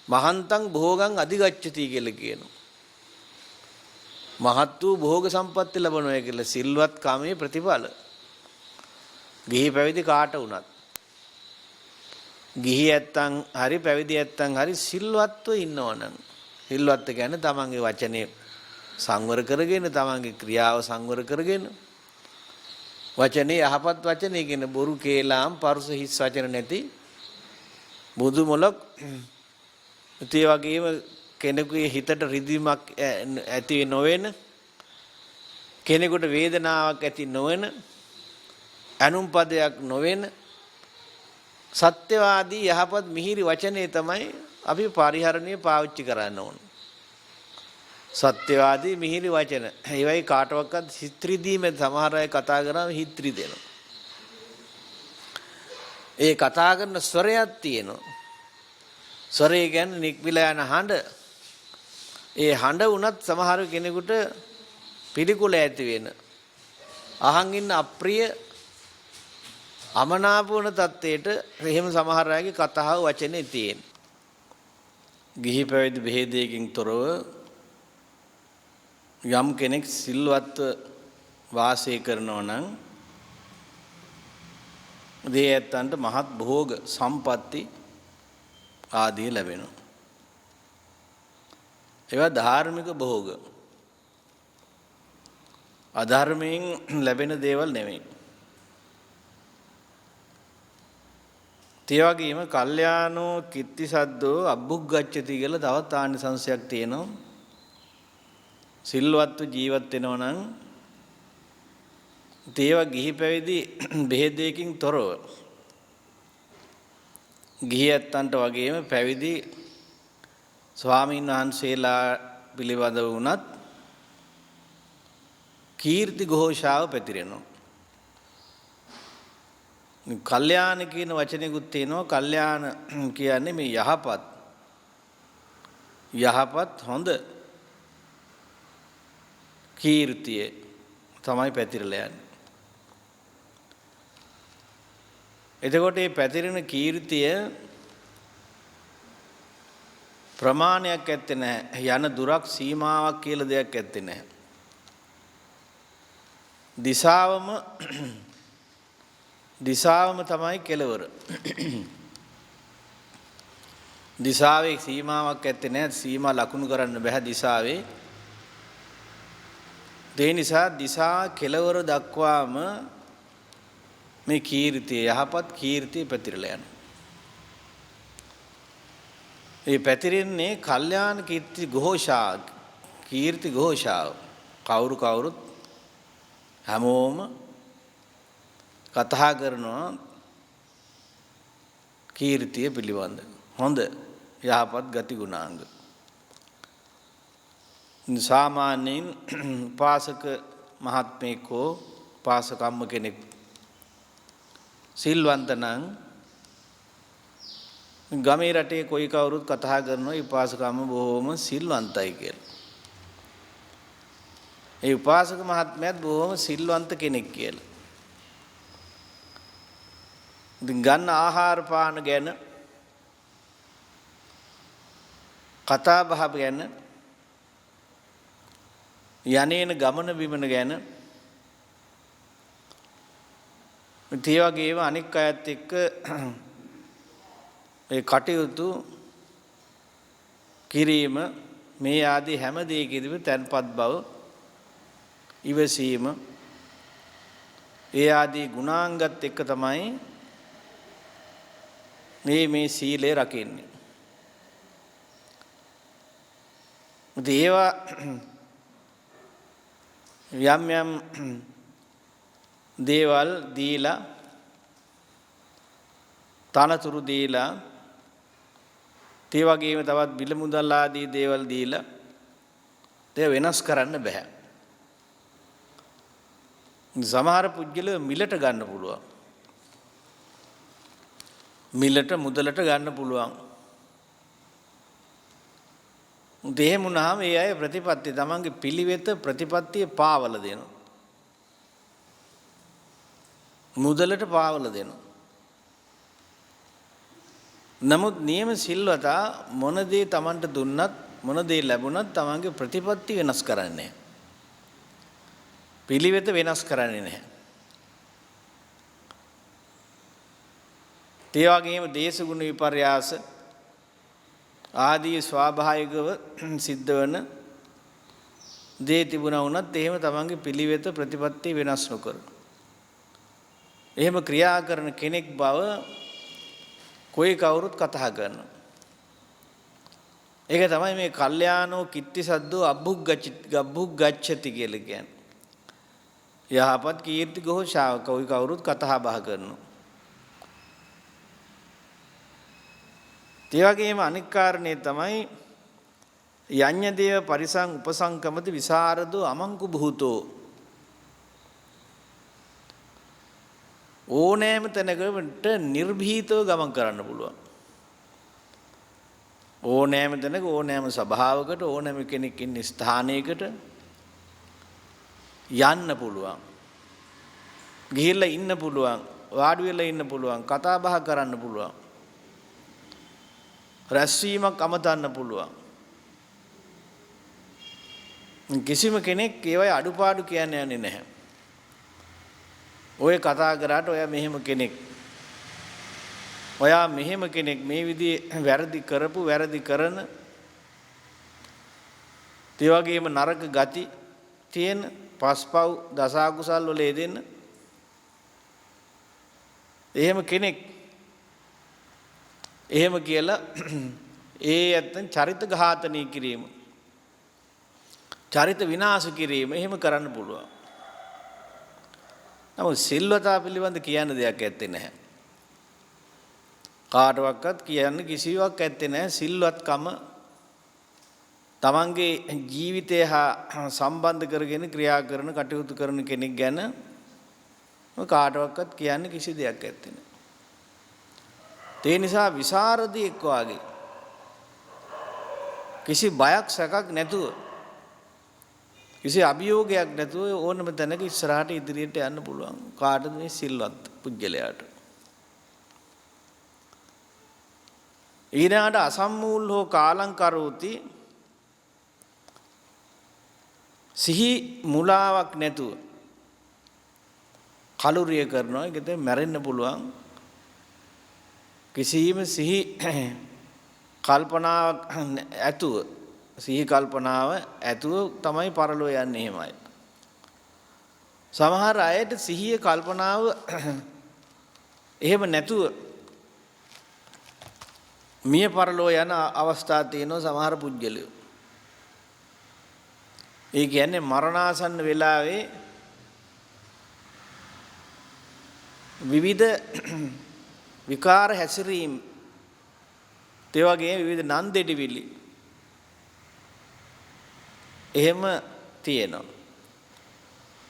මහන්තං භෝගං අධිගච්ඡති කියලා කියනවා. මහත් වූ භෝග සම්පatti ලැබනවා කියලා සිල්වත් කාමයේ ප්‍රතිඵල. ගිහි පැවිදි කාට වුණත්. ගිහි ඇත්තන් හරි පැවිදි ඇත්තන් හරි සිල්වත්ව ඉන්නවනම්. සිල්වත් කියන්නේ තමන්ගේ වචනේ සංවර කරගෙන, තමන්ගේ ක්‍රියාව සංවර කරගෙන, වචනේ යහපත් වචනේ කියන බොරු කේලාම් පරුස හිස් වචන නැති බුදු මොලක්. ඒ වගේම කෙනෙකුගේ හිතට රිදීමක් ඇති නොවන, කෙනෙකුට වේදනාවක් ඇති නොවන, අනුම් පදයක් නොවන සත්‍යවාදී යහපත් මිහිරි වචනේ තමයි අපි පරිහරණය පාවිච්චි කරන්න ඕන. සත්‍යවාදී මිහිරි වචන. ඒවයි කාටවත් හිත රිදීම සමහර අය කතා කරාම හිත රිදෙනවා. ඒ කතා කරන ස්වරයක් තියෙනවා. ස්වරය කියන්නේ නික්මිලා යන හඬ. ඒ හඬ වුණත් සමහර කෙනෙකුට පිළිකුල ඇති වෙන. අහන් ඉන්න අප්‍රිය අමනාප වන තත්ත්වයට එහෙම සමහර අයගේ කතාව වචනේ තියෙන. ගිහි පැවිදි බෙහෙදයකින් තොරව යම් කෙනෙක් සිල්වත්ව වාසය කරනවා නම් ඒ ඇත්තන්ට මහත් භෝග සම්පatti ආදී ලැබෙනවා. ඒවා ධාර්මික භෝග. අධර්මයෙන් ලැබෙන දේවල් නෙවෙයි. ඒ වගේම කල්යාණෝ කිත්තිසද්දෝ අබ්බුග්ගච්ඡති කියලා තවත් ආනිසංශයක් තියෙනවා. සිල්වත්ව ජීවත් වෙනවා නම් ඒවා ගිහි පැවිදි බෙහෙදයකින් තොරව, ගිහි ඇත්තන්ට වගේම පැවිදි ස්වාමීන් වහන්සේලා පිළිබඳව වුණත් කීර්ති ඝෝෂාව පැතිරෙනවා. කල්යාණ කියන වචනයකුත් තියෙනවා. කල්යාණ කියන්නේ මේ යහපත් හොඳ කීර්තිය තමයි පැතිරලා යන්නේ. එතකොට මේ පැතිරෙන කීර්තිය ප්‍රමාණයක් ඇත්තේ නැහැ. යන දුරක් සීමාවක් කියලා දෙයක් ඇත්තේ නැහැ. දිශාවම තමයි කෙලවර. දිශාවේ සීමාවක් ඇත්තේ නැහැ. සීමා ලකුණු කරන්න බෑ දිශාවේ. ඒ නිසා දිශා කෙලවර දක්වාම මේ කීර්තිය, යහපත් කීර්තිය පැතිරලා යනවා. ඒ පැතිරෙන්නේ කල්යාණ කීර්ති ഘോഷාව. කවුරුත් හැමෝම කතා කරනවා කීර්තිය පිළිබඳ. හොඳ යහපත් ගති ගුණාංග. සාමාන්‍යයෙන් උපාසක මහත්මයෙක් හෝ උපාසකම්ම කෙනෙක් සිල්වන්ත නම් ගමේ රටේ කොයි කවුරුත් කතා කරනවා උපාසකම්ම බොහොම සිල්වන්තයි කියලා. ඒ උපාසක මහත්මයාත් බොහොම සිල්වන්ත කෙනෙක් කියලා. ඉතින් ගන්න ආහාර පාන ගැන, කතා බහ ගැන, යන්නේන ගමන බිමන ගැන, ඒ වගේම අනික් අයත් එක්ක ඒ කටයුතු කිරීම, මේ ආදී හැම දෙයකදීම තැන්පත් බව, ඉවසීම, ඒ ආදී ගුණාංගත් එක්ක තමයි මේ සීලය රකින්නේ. ඒවා යම් යම් දේවල් දීලා තනතුරු දීලා ඒ වගේම තවත් බිල මුදල් ආදී දේවල් දීලා ඒ වෙනස් කරන්න බෑ. සමහර පුජ්‍යල මිලට ගන්න පුළුවන්. මිලට මුදලට ගන්න පුළුවන්. එහෙම වුණාම ඒ අය ප්‍රතිපත්තිය තමන්ගේ පිළිවෙත ප්‍රතිපත්තිය පාවල දෙනවා. මුදලට පාවල දෙනවා. නමුත් නියම සිල්වතා මොන දේ තමන්ට දුන්නත් මොන දේ ලැබුණත් තමන්ගේ ප්‍රතිපත්ති වෙනස් කරන්නේ නැහැ. පිළිවෙත වෙනස් කරන්නේ නැහැ. ඒ වගේම දේශගුණ විපර්යාස ආදී ස්වාභාවිකව සිද්ධ වෙන දේ තිබුණා වුණත් එහෙම තමන්ගේ පිළිවෙත ප්‍රතිපත්ති වෙනස් නොකර. එහෙම ක්‍රියා කරන කෙනෙක් බව කොයි කවුරුත් කතා කරනවා. ඒක තමයි මේ කල්යාණෝ කිත්ති සද්දෝ අබ්බුග්ගච්ඡති කියලා කියන්නේ. යහපත් කීර්ති ഘോഷාව කොයි කවුරුත් කතා බහ කරනවා. ඒ වගේම අනික් කාරණේ තමයි යඤ්ඤ දේව පරිසං උපසංකමති විසරදෝ අමංකු භූතෝ. ඕනෑම තැනකට නිර්භීතව ගමන් කරන්න පුළුවන්. ඕනෑම තැනක ඕනෑම සභාවකට ඕනෑම කෙනෙක් ඉන්න ස්ථානයකට යන්න පුළුවන්. ගිහිල්ලා ඉන්න පුළුවන්, වාඩි වෙලා ඉන්න පුළුවන්, කතා බහ කරන්න පුළුවන්. රැස්වීමක් අමතන්න පුළුවන්. කිසිම කෙනෙක් ඒවයි අඩුපාඩු කියන්නේ නැහැ. ඔය කතා කරාට ඔයා මෙහෙම කෙනෙක්. ඔයා මෙහෙම කෙනෙක් මේ විදිහේ වැරදි කරපු වැරදි කරන ඒ වගේම නරක ගති තියෙන පස්පව් දසකුසල් වල යෙදෙන එහෙම කෙනෙක්. එහෙම කියලා ඒ ඇත්තන් චරිත ඝාතනය කිරීම, චරිත විනාශ කිරීම එහෙම කරන්න පුළුවන්. නමුත් සිල්වතා පිළිබඳ කියන්න දෙයක් ඇත්තේ නැහැ. කාටවත් කියන්න කිසිවක් ඇත්තේ නැහැ. සිල්වත්කම තමන්ගේ ජීවිතය හා සම්බන්ධ කරගෙන ක්‍රියා කරන කටයුතු කරන කෙනෙක් ගැන කාටවත් කියන්න කිසි දෙයක් ඇත්තේ නැහැ. ඒ නිසා විසරදීෙක් වාගේ කිසි බයක් සැකක් නැතුව කිසි අභියෝගයක් නැතුව ඕනම තැනක ඉස්සරහට ඉදිරියට යන්න පුළුවන් කාටද මේ සිල්වත් පුජ්‍යලයාට. ඊළඟට අසම්මූල් හෝ කාලං කරෝති සිහි මුලාවක් නැතුව කලුරිය කරනවා. ඒකෙන් මැරෙන්න පුළුවන්. කිසිම සිහි කල්පනාවක් ඇතුව සිහි කල්පනාව ඇතුව තමයි පරලෝ යන්නේ. එහෙමයි. සමහර අයට සිහිය කල්පනාව එහෙම නැතුව මිය පරලෝ යන අවස්ථා තියෙනවා සමහර පුජ්‍යලයෝ. ඒ කියන්නේ මරණාසන්න වෙලාවේ විවිධ විකාර හැසිරීම් ඒ වගේ විවිධ නන්දෙඩිවිලි එහෙම තියෙනවා.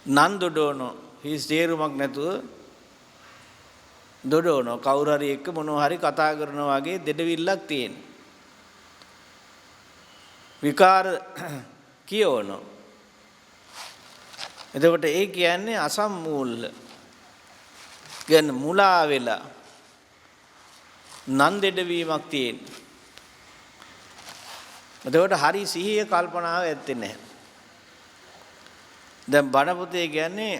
නන් දොඩෝනෝ හිස් තේරුමක් නැතුව දොඩෝනෝ කවුරු හරි එක්ක මොනවා හරි කතා කරනවා වගේ දෙඩවිල්ලක් තියෙන. විකාර කියවනෝ. එතකොට ඒ කියන්නේ අසම්මූල කියන්නේ මුලා වෙලා නන් දෙඩවීමක් තියෙන. එතකොට හරි සිහිය කල්පනාව ඇත්තේ නැහැ. දැන් බණ පොතේ කියන්නේ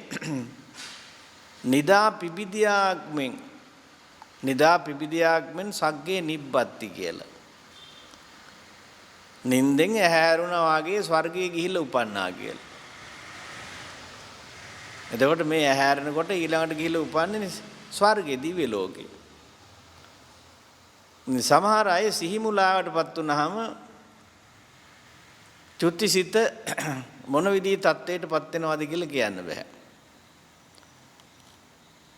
නිදා පිබිදියාක් මෙන් සග්ගේ නිබ්බත්ති කියලා. නින්දෙන් ඇහැරුණා වාගේ ස්වර්ගයේ ගිහිල්ලා උපන්නා කියලා. එතකොට මේ ඇහැරෙනකොට ඊළඟට ගිහිල්ලා උපන්නේ ස්වර්ගයේ දිව්‍ය ලෝකේ. සමහර අය සිහි මුලාවටපත් වුනහම චුතිසිත මොන විදිහේ තත්ත්වයකටපත් වෙනවද කියලා කියන්න බෑ.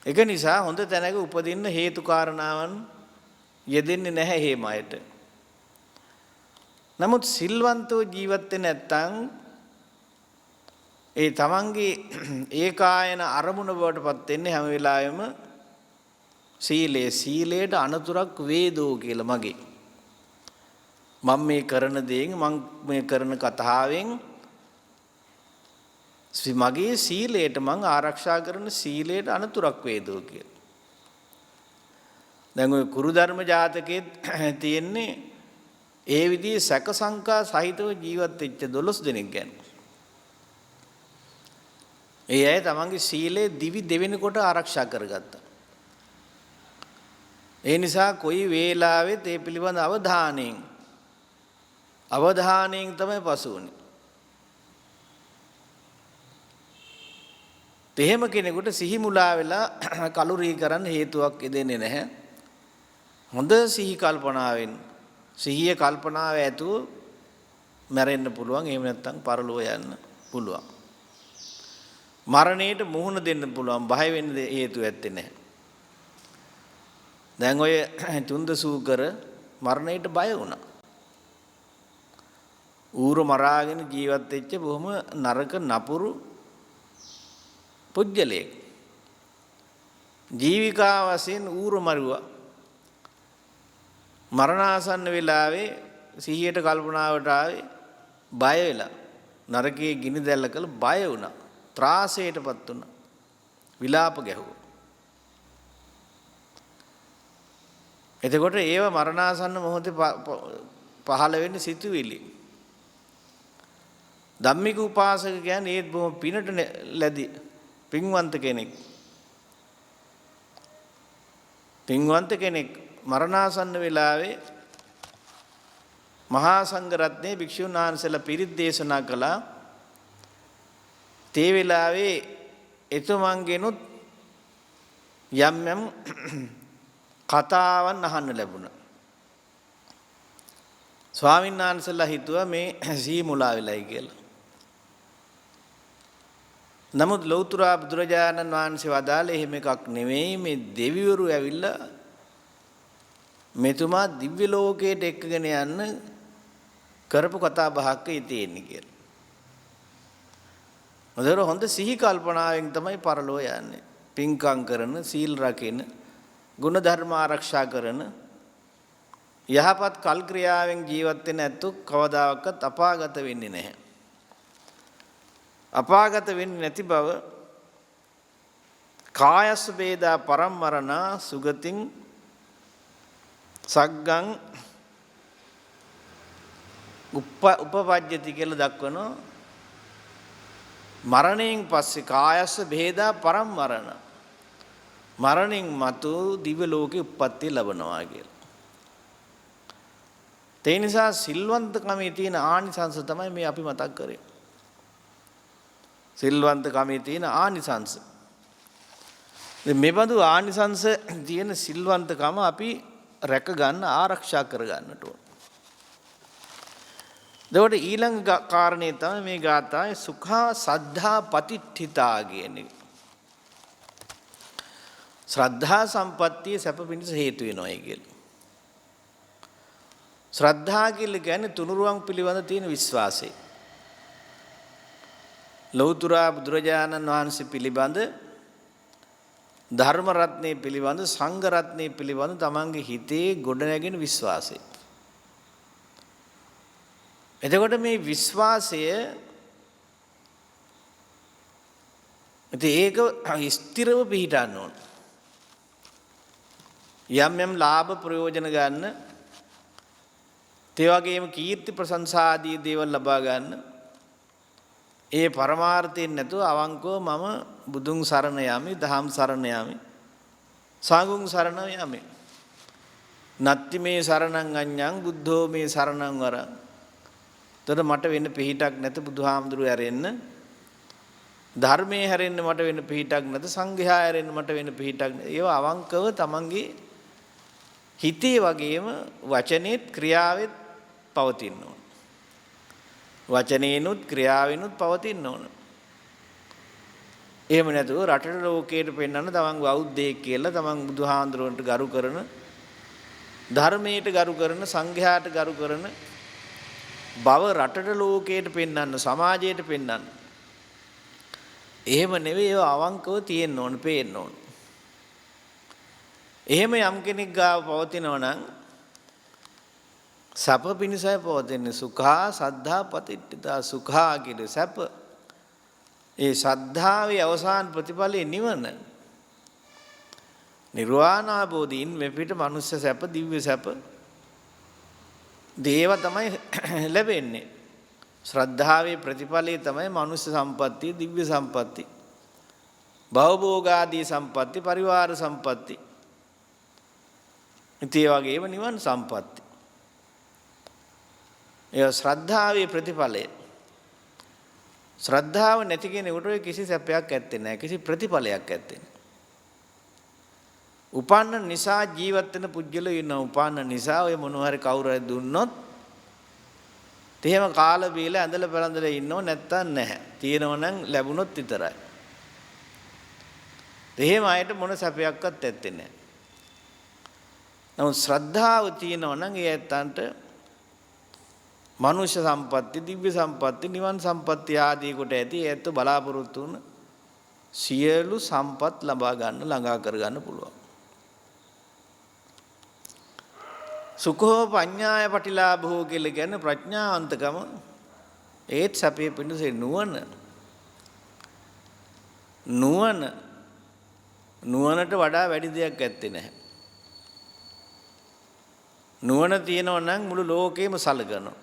ඒක නිසා හොඳ තැනක උපදින්න හේතු කාරණාවන් යෙදෙන්නේ නැහැ හේමයට. නමුත් සිල්වන්තව ජීවත් වෙන්නේ නැත්නම් ඒ තමන්ගේ ඒකායන අරමුණ බවටපත් වෙන්නේ හැම වෙලාවෙම සීලයට අනතුරක් වේදෝ කියලා මගේ. මම මේ කරන දේෙන් මම මේ කරන කතාවෙන් මගේ සීලයට මං ආරක්ෂා කරන සීලයට අනතුරක් වේදෝ කියලා. දැන් ඔය කුරු ධර්ම ජාතකයේ තියෙන්නේ ඒ විදිහේ සැක සංකා සහිතව ජීවත් වෙච්ච 12 දෙනෙක් ගැන. ඒ අය තමන්ගේ සීලය දිවි දෙවෙනි කොට ආරක්ෂා කරගත්තා. ඒ නිසා කොයි වේලාවෙත් ඒ පිළිබඳ අවධානයෙන් තමයි පසු වුනේ. එහෙම කෙනෙකුට සිහි මුලා වෙලා කලුරී කරන්න හේතුවක් දෙන්නේ නැහැ. හොඳ සිහි කල්පනාවෙන් සිහිය කල්පනාව ඇතුව මැරෙන්න පුළුවන්. එහෙම නැත්නම් පරලොව යන්න පුළුවන්. මරණයට මුහුණ දෙන්න පුළුවන්. බය වෙන්න හේතු ඇත්තේ නැහැ. දැන් ඔය චුන්දසූකර මරණයට බය වුණා. ඌර මරාගෙන ජීවත් වෙච්ච බොහොම නරක නපුරු පුජ්‍යලෙක්. ජීවිකා වශයෙන් ඌර මරුවා. මරණාසන්න වෙලාවේ සිහියට කල්පනාවට ආවේ බය වෙලා. නරකයේ ගිනි දැල්ල කළ බය වුණා. ත්‍රාසයටපත් වුණා. විලාප ගැහුවා. එතකොට ඒව මරණාසන්න මොහොතේ පහළ වෙන්නේ සිතුවිලි. ධම්මික උපාසක කියන්නේ ඒත් බොහොම පිනට ලැබි පින්වන්ත කෙනෙක්. පින්වන්ත කෙනෙක් මරණාසන්න වෙලාවේ මහා සංඝ රත්නයේ භික්ෂුන් වහන්සේලා පිරිත් දේශනා කළා. තේ වෙලාවේ එතුමන්ගෙනුත් යම් කතාවන් අහන්න ලැබුණා. ස්වාමීන් වහන්සේලා හිතුවා මේ සී මුලා වෙලයි කියලා. නමුත් ලෞතර බුදුරජාණන් වහන්සේ වදාළේ එහෙම එකක් නෙමෙයි. මේ දෙවිවරු ඇවිල්ලා මෙතුමා දිව්‍ය ලෝකයට එක්කගෙන යන්න කරපු කතා බහක් තියෙන්නේ කියලා. හොඳ සිහි කල්පනාවෙන් තමයි පරලෝ යන්නේ. පින්කම් කරන, සීල් රකින, ගුණ ධර්ම ආරක්ෂා කරන, යහපත් කල් ක්‍රියාවෙන් ජීවත් වෙන ඇත්තෝ කවදාකවත් අපාගත වෙන්නේ නැහැ. අපාගත වෙන්නේ නැති බව කායස්ස වේදා පරම්මරණා සුගතින් සග්ගං උපපජ්ජති කියලා දක්වනවා. මරණයෙන් පස්සේ කායස්ස භේදා පරම්මරණ මරණින් මතු දිව්‍ය ලෝකේ උප්පත්ති ලැබනවා කියලා. ඒ නිසා සිල්වන්තකමේ තියෙන ආනිසංස තමයි මේ අපි මතක් කරේ. සිල්වන්තකමේ තියෙන ආනිසංස. මේ බඳු ආනිසංස තියෙන සිල්වන්තකම අපි රැක ගන්න, ආරක්ෂා කර ගන්නට ඕන. එතකොට ඊළඟ කාරණේ තමයි මේ ගාථාවේ සුඛා සද්ධා පතිට්ඨිතා කියන්නේ. ශ්‍රද්ධා සම්පත්තිය සැප පිණිස හේතු වෙනවා කියලා. ශ්‍රද්ධා කියලා කියන්නේ තුනුරුවන් පිළිබඳ තියෙන විශ්වාසය. ලෞතර බුදුරජාණන් වහන්සේ පිළිබඳ, ධර්ම රත්නයේ පිළිබඳ, සංඝ රත්නයේ පිළිබඳ තමන්ගේ හිතේ ගොඩනැගෙන විශ්වාසය. එතකොට මේ විශ්වාසය ඒක ස්ථිරව පිහිටන්න ඕන. යම් ලාභ ප්‍රයෝජන ගන්න, ඒ වගේම කීර්ති ප්‍රශංසා ආදී දේවල් ලබා ගන්න, ඒ පරමාර්ථයෙන් නැතුව අවංකව මම බුදුන් සරණ යමි, දහම් සරණ යමි, සංඝුන් සරණ යමි. නත්ති මේ සරණං අඤ්ඤං බුද්ධෝ මේ සරණං වරං. තොර මට වෙන පිහිටක් නැත බුදුහාමුදුරුවෝ හැරෙන්න, ධර්මයේ හැරෙන්න මට වෙන පිහිටක් නැත, සංඝයා හැරෙන්න මට වෙන පිහිටක් නැත. ඒවා අවංකව තමන්ගේ හිතේ වගේම වචනේත් ක්‍රියාවෙත් පවතින්න ඕන. වචනේනුත් ක්‍රියාවෙනුත් පවතින්න ඕන. එහෙම නැතුව රටට ලෝකයට පෙන්වන්න තමන් බෞද්ධයෙක් කියලා තමන් බුදුහාඳුරන්ට ගරු කරන ධර්මයට ගරු කරන සංඝයාට ගරු කරන බව රටට ලෝකයට පෙන්වන්න සමාජයට පෙන්වන්න. එහෙම නෙවෙයි ඒව අවංකව තියෙන්න ඕන පේන්න ඕන. එහෙම යම් කෙනෙක් ගාව පවතිනවා නම් සැප පිණිසයි පවතින්නේ. සුඛා සද්ධා පතිට්ඨිතා සුඛා කියන සැප. ඒ ශ්‍රද්ධාවේ අවසාන ප්‍රතිඵලයේ නිවන. නිර්වාණ අවබෝධයෙන් මෙපිට මනුෂ්‍ය සැප දිව්‍ය සැප දේව තමයි ලැබෙන්නේ. ශ්‍රද්ධාවේ ප්‍රතිඵලයේ තමයි මනුෂ්‍ය සම්පත්තිය දිව්‍ය සම්පත්තිය භවභෝගාදී සම්පත්තිය පරිවාර සම්පත්තිය ඉතින් ඒ වගේම නිවන් සම්පත්තිය. ඒ ශ්‍රද්ධාවේ ප්‍රතිඵලය. ශ්‍රද්ධාව නැති කෙනෙකුට කිසි සැපයක් ඇත්තේ නැහැ. කිසි ප්‍රතිඵලයක් ඇත්තේ නැහැ. උපන්න නිසා ජීවත් වෙන පුජ්‍යලෝ ඉන්නවා. උපන්න නිසා ඔය මොනවා හරි කවුරු හරි දුන්නොත් එහෙම කාල බීල ඇඳලා බලඳලා ඉන්නව නැත්තම් නැහැ. තියෙනව නම් ලැබුණොත් විතරයි. එහෙම අයට මොන සැපයක්වත් ඇත්තේ නැහැ. නමුත් ශ්‍රද්ධාව තියෙනවා නම් ඒ ඇත්තන්ට මනුෂ්‍ය සම්පatti, දිව්‍ය සම්පatti, නිවන් සම්පatti ආදී කොට ඇති ඒත් බලාපොරොත්තු වුණ සියලු සම්පත් ලබා ගන්න ළඟා කර ගන්න පුළුවන්. සුඛෝ පඤ්ඤාය පටිලාභෝ කියලා කියන්නේ ප්‍රඥාවන්තකම. ඒත් සැපේ පිණිසේ නුවණට වඩා වැඩි දෙයක් ඇත්තේ නැහැ. නුවණ තියෙනවා නම් මුළු ලෝකෙම සලකනවා.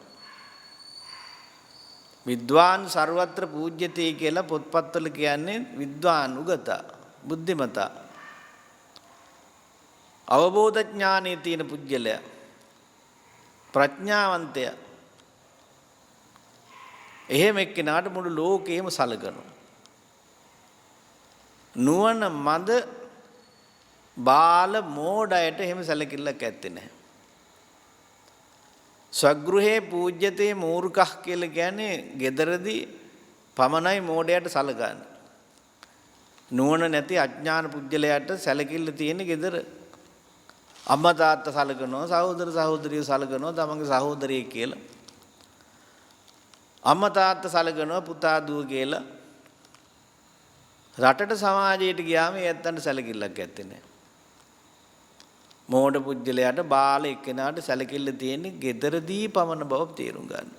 විද්වාන් ਸਰවත්‍ර පූජ්‍යති කියලා පොත්පත්වල කියන්නේ විද්වාන් උගතා බුද්ධිමතා අවබෝධ ඥානෙ තියෙන පුජ්‍යලයා ප්‍රඥාවන්තය. එහෙම එක්කෙනාට මුළු ලෝකෙම සලකනවා. නුවණ මද බාල මෝඩයට එහෙම සැලකිල්ලක් ඇත්තේ නැහැ. ස්වග්‍රහේ පූජ්‍යතේ මූර්ඛහ කියලා කියන්නේ gederදී පමණයි මෝඩයට සලකන්නේ. නුවණ නැති අඥාන පුජ්‍යලයට සැලකිල්ල තියෙන gedara. අම්මා තාත්තා සලකනවා, සහෝදර සහෝදරියෝ සලකනවා තමන්ගේ සහෝදරිය කියලා. අම්මා තාත්තා සලකනවා පුතා දුව කියලා. රටට සමාජයට ගියාම ඒ ඇත්තන්ට සැලකිල්ලක් ඇත්තේ නැහැ. මෝඩ පුජ්‍යලයට බාල එක්කෙනාට සැලකිල්ල තියෙන්නේ gederදී පමණ බව තේරුම් ගන්න.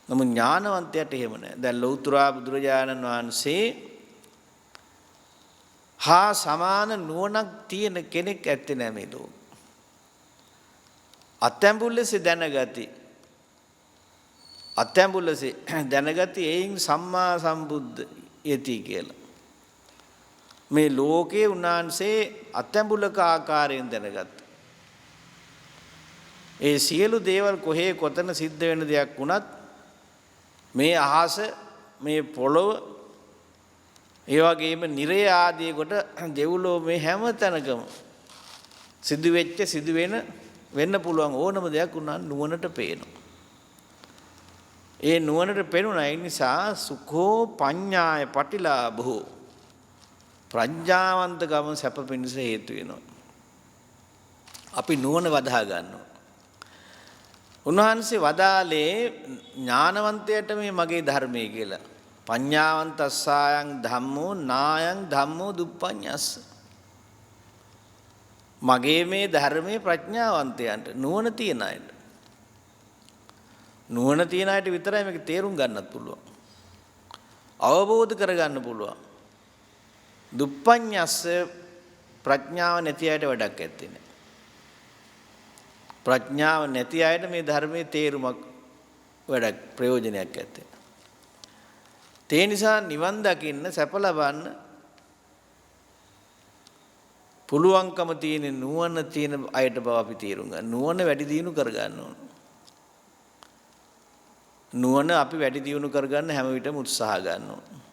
නමුත් ඥානවන්තයට එහෙම නැහැ. දැන් ලෞතර බුදුරජාණන් වහන්සේ හා සමාන නුවණක් තියෙන කෙනෙක් ඇත්තේ නැහැ මේ ලෝකෙ. අත්‍යඹුල්ලසේ දැනගති එයින් සම්මා සම්බුද්ධ යති කියලා. මේ ලෝකේ උන්වහන්සේ අත්‍යඹුලක ආකාරයෙන් දැනගත්තා. ඒ සියලු දේවල් කොහේ කොතන සිද්ධ වෙන දෙයක් වුණත් මේ අහස මේ පොළොව ඒ වගේම නිරය ආදී කොට දෙව්ලොව මේ හැම තැනකම වෙන්න පුළුවන් ඕනම දෙයක් උනන් නුවණට පේනවා. ඒ නුවණට පේනුණා ඒ නිසා සුඛෝ පඤ්ඤාය පටිලාභෝ ප්‍රඥාවන්තකම සැප පිණිස හේතු වෙනවා. අපි නුවණ වදහා ගන්නවා. උන්වහන්සේ වදාලේ ඥානවන්තයට මේ මගේ ධර්මයේ කියලා. පඤ්ඤාවන්තස්සායන් ධම්මෝ නායන් ධම්මෝ දුප්පඤ්ඤස්ස. මගේ මේ ධර්මයේ ප්‍රඥාවන්තයන්ට නුවණ තියන අයට. නුවණ තියන අයට විතරයි මේක තේරුම් ගන්නත් පුළුවන්. අවබෝධ කරගන්න පුළුවන්. දුප්පඤ්ඤස්ස ප්‍රඥාව නැති අයට වැඩක් ඇත්තේ නැහැ. ප්‍රඥාව නැති අයට මේ ධර්මයේ තේරුමක් වැඩක් ප්‍රයෝජනයක් ඇත්තේ. ඒ නිසා නිවන් දකින්න සැප ලබන්න පුළුවන්කම තියෙන නුවණ තියෙන අයට බව අපි තේරුම් ගන්න. නුවණ වැඩි දියුණු කරගන්න ඕන. නුවණ අපි වැඩි දියුණු කරගන්න හැම විටම උත්සාහ ගන්න ඕන.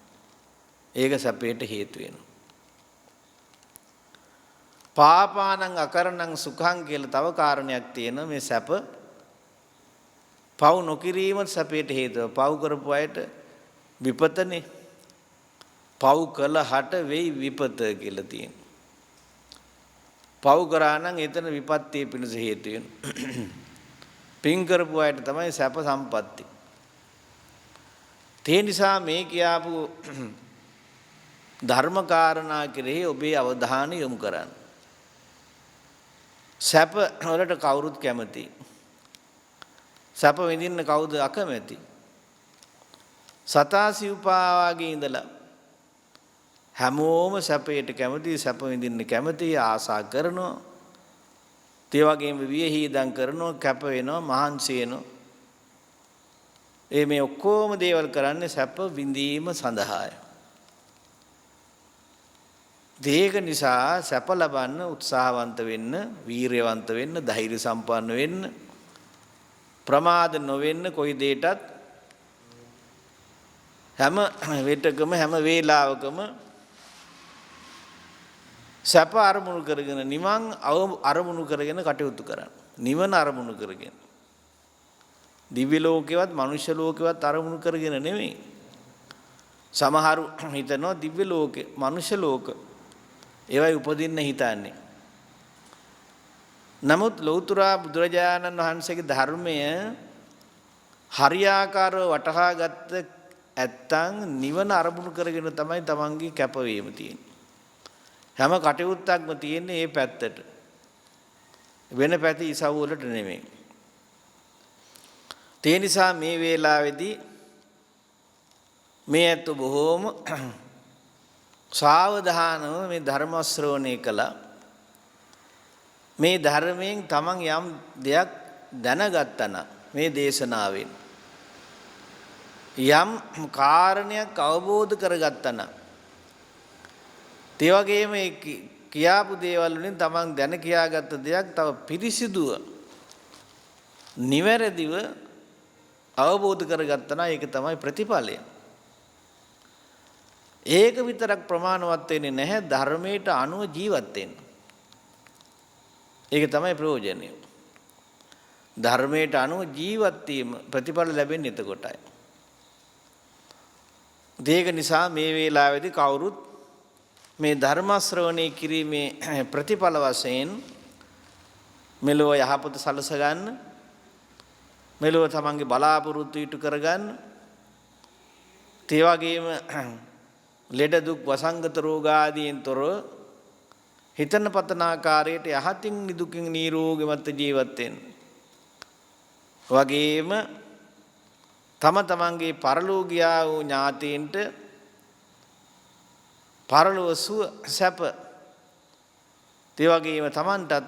ඒක සැපයට හේතු වෙනවා. පාපානං අකරණං සුඛං කියලා තව කාරණයක් තියෙනවා මේ සැප පව් නොකිරීම සැපයට හේතුව. පව් කරපු අයට විපතනේ. පව් කළහට වෙයි විපත කියලා තියෙනවා. පව් කරා නම් එතන විපත්තිය පිණිස හේතු වෙනවා. පින් කරපු අයට තමයි සැප සම්පatti. ඒ නිසා මේ කියාපු ධර්මකාරණා කෙරෙහි ඔබේ අවධානය යොමු කරන්න. සැප වලට කවුරුත් කැමති. සැප විඳින්න කවුද අකමැති? සතා සිව්පාවාගේ ඉඳලා හැමෝම සැපයට කැමති, සැප විඳින්න කැමති, ආසා කරනවා. ඒ වගේම වියහිදම් කරනවා, කැප වෙනවා, මහන්සි වෙනවා. මේ ඔක්කොම දේවල් කරන්නේ සැප විඳීම සඳහායි. ඒක නිසා සැප ලබන්න උත්සාහවන්ත වෙන්න, වීරියවන්ත වෙන්න, ධෛර්ය සම්පන්න වෙන්න, ප්‍රමාද නොවෙන්න, කොයි දෙයකටත් හැම වෙටකම හැම වේලාවකම සැප අරමුණු කරගෙන, නිවන් අරමුණු කරගෙන කටයුතු කරන්න. නිවන අරමුණු කරගෙන. දිව්‍ය ලෝකේවත් මනුෂ්‍ය ලෝකේවත් අරමුණු කරගෙන නෙමෙයි. සමහරු හිතනවා දිව්‍ය ලෝකේ, මනුෂ්‍ය ලෝක ඒවයි උපදින්න හිතන්නේ. නමුත් ලෞතර බුදුරජාණන් වහන්සේගේ ධර්මය හරියාකාරව වටහා ගත්ත ඇත්තන් නිවන අරමුණු කරගෙන තමයි තමන්ගේ කැපවීම තියෙන්නේ. හැම කටයුත්තක්ම තියෙන්නේ මේ පැත්තට. වෙන පැති ඉසව් වලට නෙමෙයි. ඒ නිසා මේ වේලාවේදී මේ ඇත්ත බොහෝම සාවධානව මේ ධර්ම ශ්‍රවණය කළා. මේ ධර්මයෙන් තමන් යම් දෙයක් දැනගත්තා නම් මේ දේශනාවෙන් යම් කාරණයක් අවබෝධ කරගත්තා නම් ඒ වගේම කියාපු දේවල් වලින් තමන් දැන කියාගත්ත දෙයක් තව පිරිසිදුව නිවැරදිව අවබෝධ කරගත්තා නම් ඒක තමයි ප්‍රතිඵලය. ඒක විතරක් ප්‍රමාණවත් වෙන්නේ නැහැ, ධර්මයට අනුව ජීවත් වෙන්න. ඒක තමයි ප්‍රයෝජනය. ධර්මයට අනුව ජීවත් වීම ප්‍රතිඵල ලැබෙන්නේ එතකොටයි. ඒක නිසා මේ වේලාවේදී කවුරුත් මේ ධර්ම ශ්‍රවණය කිරීමේ ප්‍රතිඵල වශයෙන් මෙලොව යහපත සලස ගන්න, මෙලොව තමන්ගේ බලාපොරොත්තු ඉටු කරගන්න, ඒ වගේම ලෙඩ දුක් වසංගත රෝග ආදීන් තොරව හිතන පතන ආකාරයට යහතින් නිදුකින් නිරෝගීමත් ජීවත් වෙන්න. වගේම තම තමන්ගේ පරලෝකියා වූ ඥාතීන්ට පරලොව සුව සැප, ඒ වගේම තමන්ටත්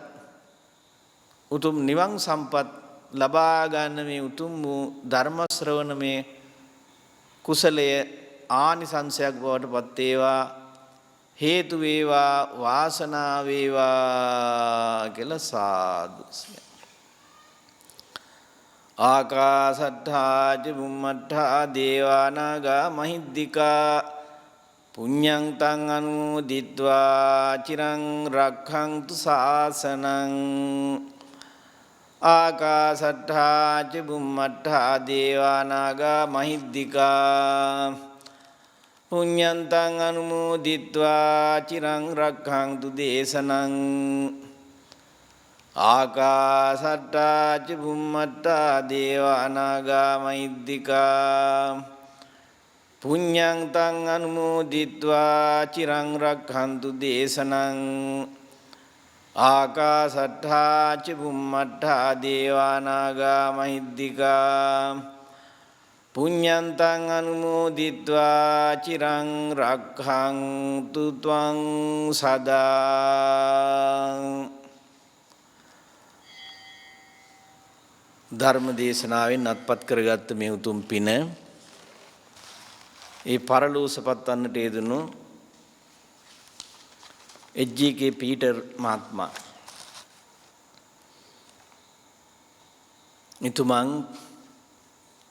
උතුම් නිවන් සම්පත් ලබා ගන්න මේ උතුම් වූ ධර්ම ශ්‍රවණමේ කුසලය ආනිසංසයක් බවට පත් වේවා, හේතු වේවා, වාසනාව වේවා කියලා සාදු. ආකාසට්ඨා ච බුම්මට්ඨා දේවානාගා මහිද්దికා පුඤ්ඤං තං අනුමෝදිත්වා චිරං රක්ඛන්තු ශාසනං. ආකාසට්ඨා ච බුම්මට්ඨා දේවානාගා මහිද්దికා පුඤ්ඤං තං අනුමෝදිත්වා චිරං රක්ඛන්තු දේශනං. ආකාසට්ඨා ච බුම්මට්ඨා දේවානාගා මහිද්దికා පුඤ්ඤං තං අනුමෝදිත්වා චිරං රක්ඛන්තු දේශනං. ආකාසට්ඨා ච බුම්මට්ඨා දේවානාගා මහිද්దికා පුඤ්ඤං තං අනුමෝදිත්වා චිරං රක්ඛන්තු ත්වං සදා. ධර්ම දේශනාවෙන් අත්පත් කරගත්ත මේ උතුම් පින ඒ පරලෝසපත් වන්නට යෙදුණු එච්.ජී.කේ. පීටර් මහත්මයා ඉතුමන්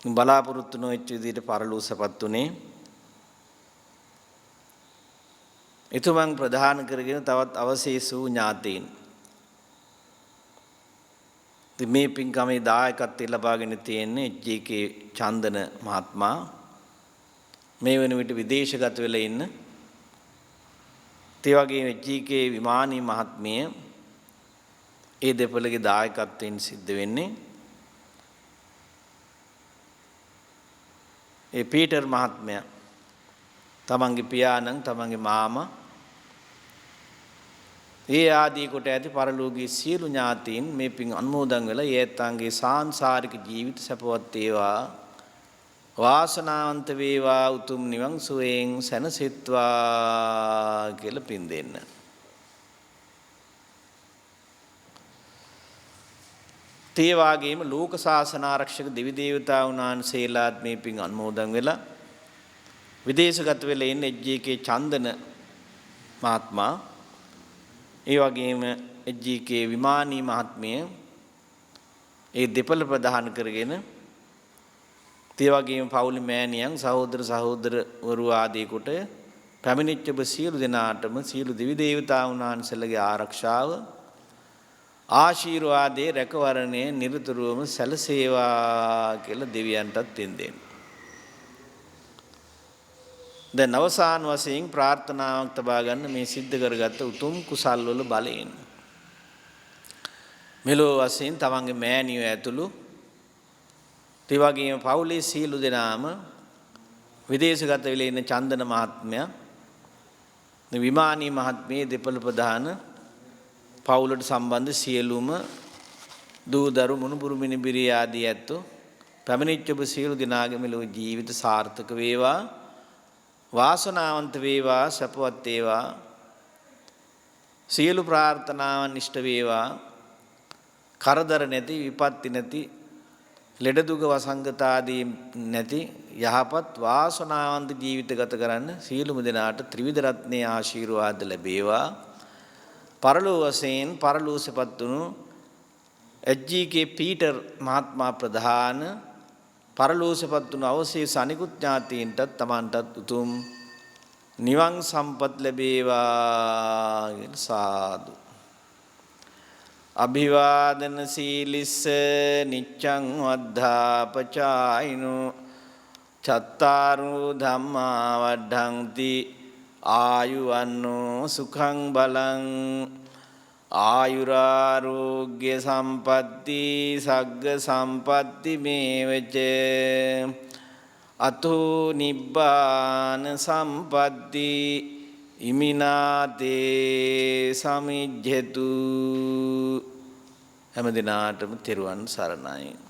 බලාපොරොත්තු නොවෙච්ච විදිහට පරලෝසපත් උනේ. ඉතුමන් ප්‍රධාන කරගෙන තවත් අවශේෂ වූ ඥාතීන් මේ පින්කමේ දායකත්වය ලබාගෙන තියෙන්නේ ජී.කේ. චන්දන මහත්මයා. මේ වෙන විට විදේශගත වෙලා ඉන්න. ඒ වගේම ජී.කේ. විමානී මහත්මිය ඒ දෙපළගේ දායකත්වයෙන් සිද්ධ වෙන්නේ. ඒ පීටර් මහත්මයා තමන්ගේ පියාණන් තමන්ගේ මාමා ඒ ආදී කොට ඇති පරලෝකීය සියලු ඥාතීන් මේ පින් අනුමෝදන් වෙලා ඒත්තාන්ගේ සාංශාරික ජීවිත සපවත් වේවා වාසනාවන්ත වේවා උතුම් නිවන් සුවයෙන් සැනසෙත්වා කියලා පින් දෙන්න. ඒ වගේම ලෝක ශාසන ආරක්ෂක දෙවි දේවතාවුන් වහන්සේලාත් මේ පින් අනුමෝදන් වෙලා විදේශගත වෙලා ඉන්න ජී.කේ. චන්දන මහත්මයා ඒ වගේම ජී.කේ. විමානී මහත්මිය ඒ දෙපළ ප්‍රදාන කරගෙන ඒ වගේම පවුලේ මෑණියන් සහෝදර සහෝදරවරු ආදී කොට පැමිණිච්ච ඔබ සියලු දෙනාටම සියලු දෙවි දේවතාවුන් වහන්සේලාගේ ආරක්ෂාව ආශිර්වාදයේ රැකවරණය නිරතුරුවම සැලසේවා කියලා දෙවියන්ටත් පින් දෙන්න. දැන් අවසාන වශයෙන් ප්‍රාර්ථනාවක් තබා ගන්න මේ සිද්ධ කරගත්ත උතුම් කුසල් වල බලයෙන්. මෙලෝ වශයෙන් තමන්ගේ මෑණියෝ ඇතුළු ඒ වගේම පවුලේ සියලු දෙනාම විදේශගත වෙලා ඉන්න චන්දන මහත්මයා, විමානී මහත්මිය දෙපළ ප්‍රධාන පවුලට සම්බන්ධ සියලුම දූදරු මුණුබුරු මිනිබිරිය ආදී ඇත්තෝ පැමිණිච්ච ඔබ සියලු දෙනාගේ මෙලොව ජීවිත සාර්ථක වේවා වාසනාවන්ත වේවා සපවත් වේවා සියලු ප්‍රාර්ථනාවන් ඉෂ්ට වේවා කරදර නැති විපත්ති නැති ලෙඩ දුක වසංගත ආදී නැති යහපත් වාසනාවන්ත ජීවිත ගත කරන්න සියලුම දෙනාට ත්‍රිවිධ රත්නයේ ආශිර්වාද ලැබේවා. පරලෝ වශයෙන් පරලෝසපත් වුණු ජී.කේ. පීටර් මහත්මයා ප්‍රධාන පරලෝසපත් වුණු අවශේෂ අනිකුත් ඥාතීන්ටත් තමන්ටත් උතුම් නිවන් සම්පත් ලැබේවා කියලා සාදු. අභිවාදන සීලිස්ස නිච්ඡං වද්ධාපචායිනෝ චත්තාරු ධම්මා වඩ්ඩಂತಿ ආයුවන්නෝ සුඛං බලං ආයුරාෝග්‍ය සම්පatti සග්ග සම්පatti මේවච අතෝ නිබ්බාන සම්පatti ඉමිනාතේ සමිජ්ජතු. හැම දිනාටම තෙරුවන් සරණයි.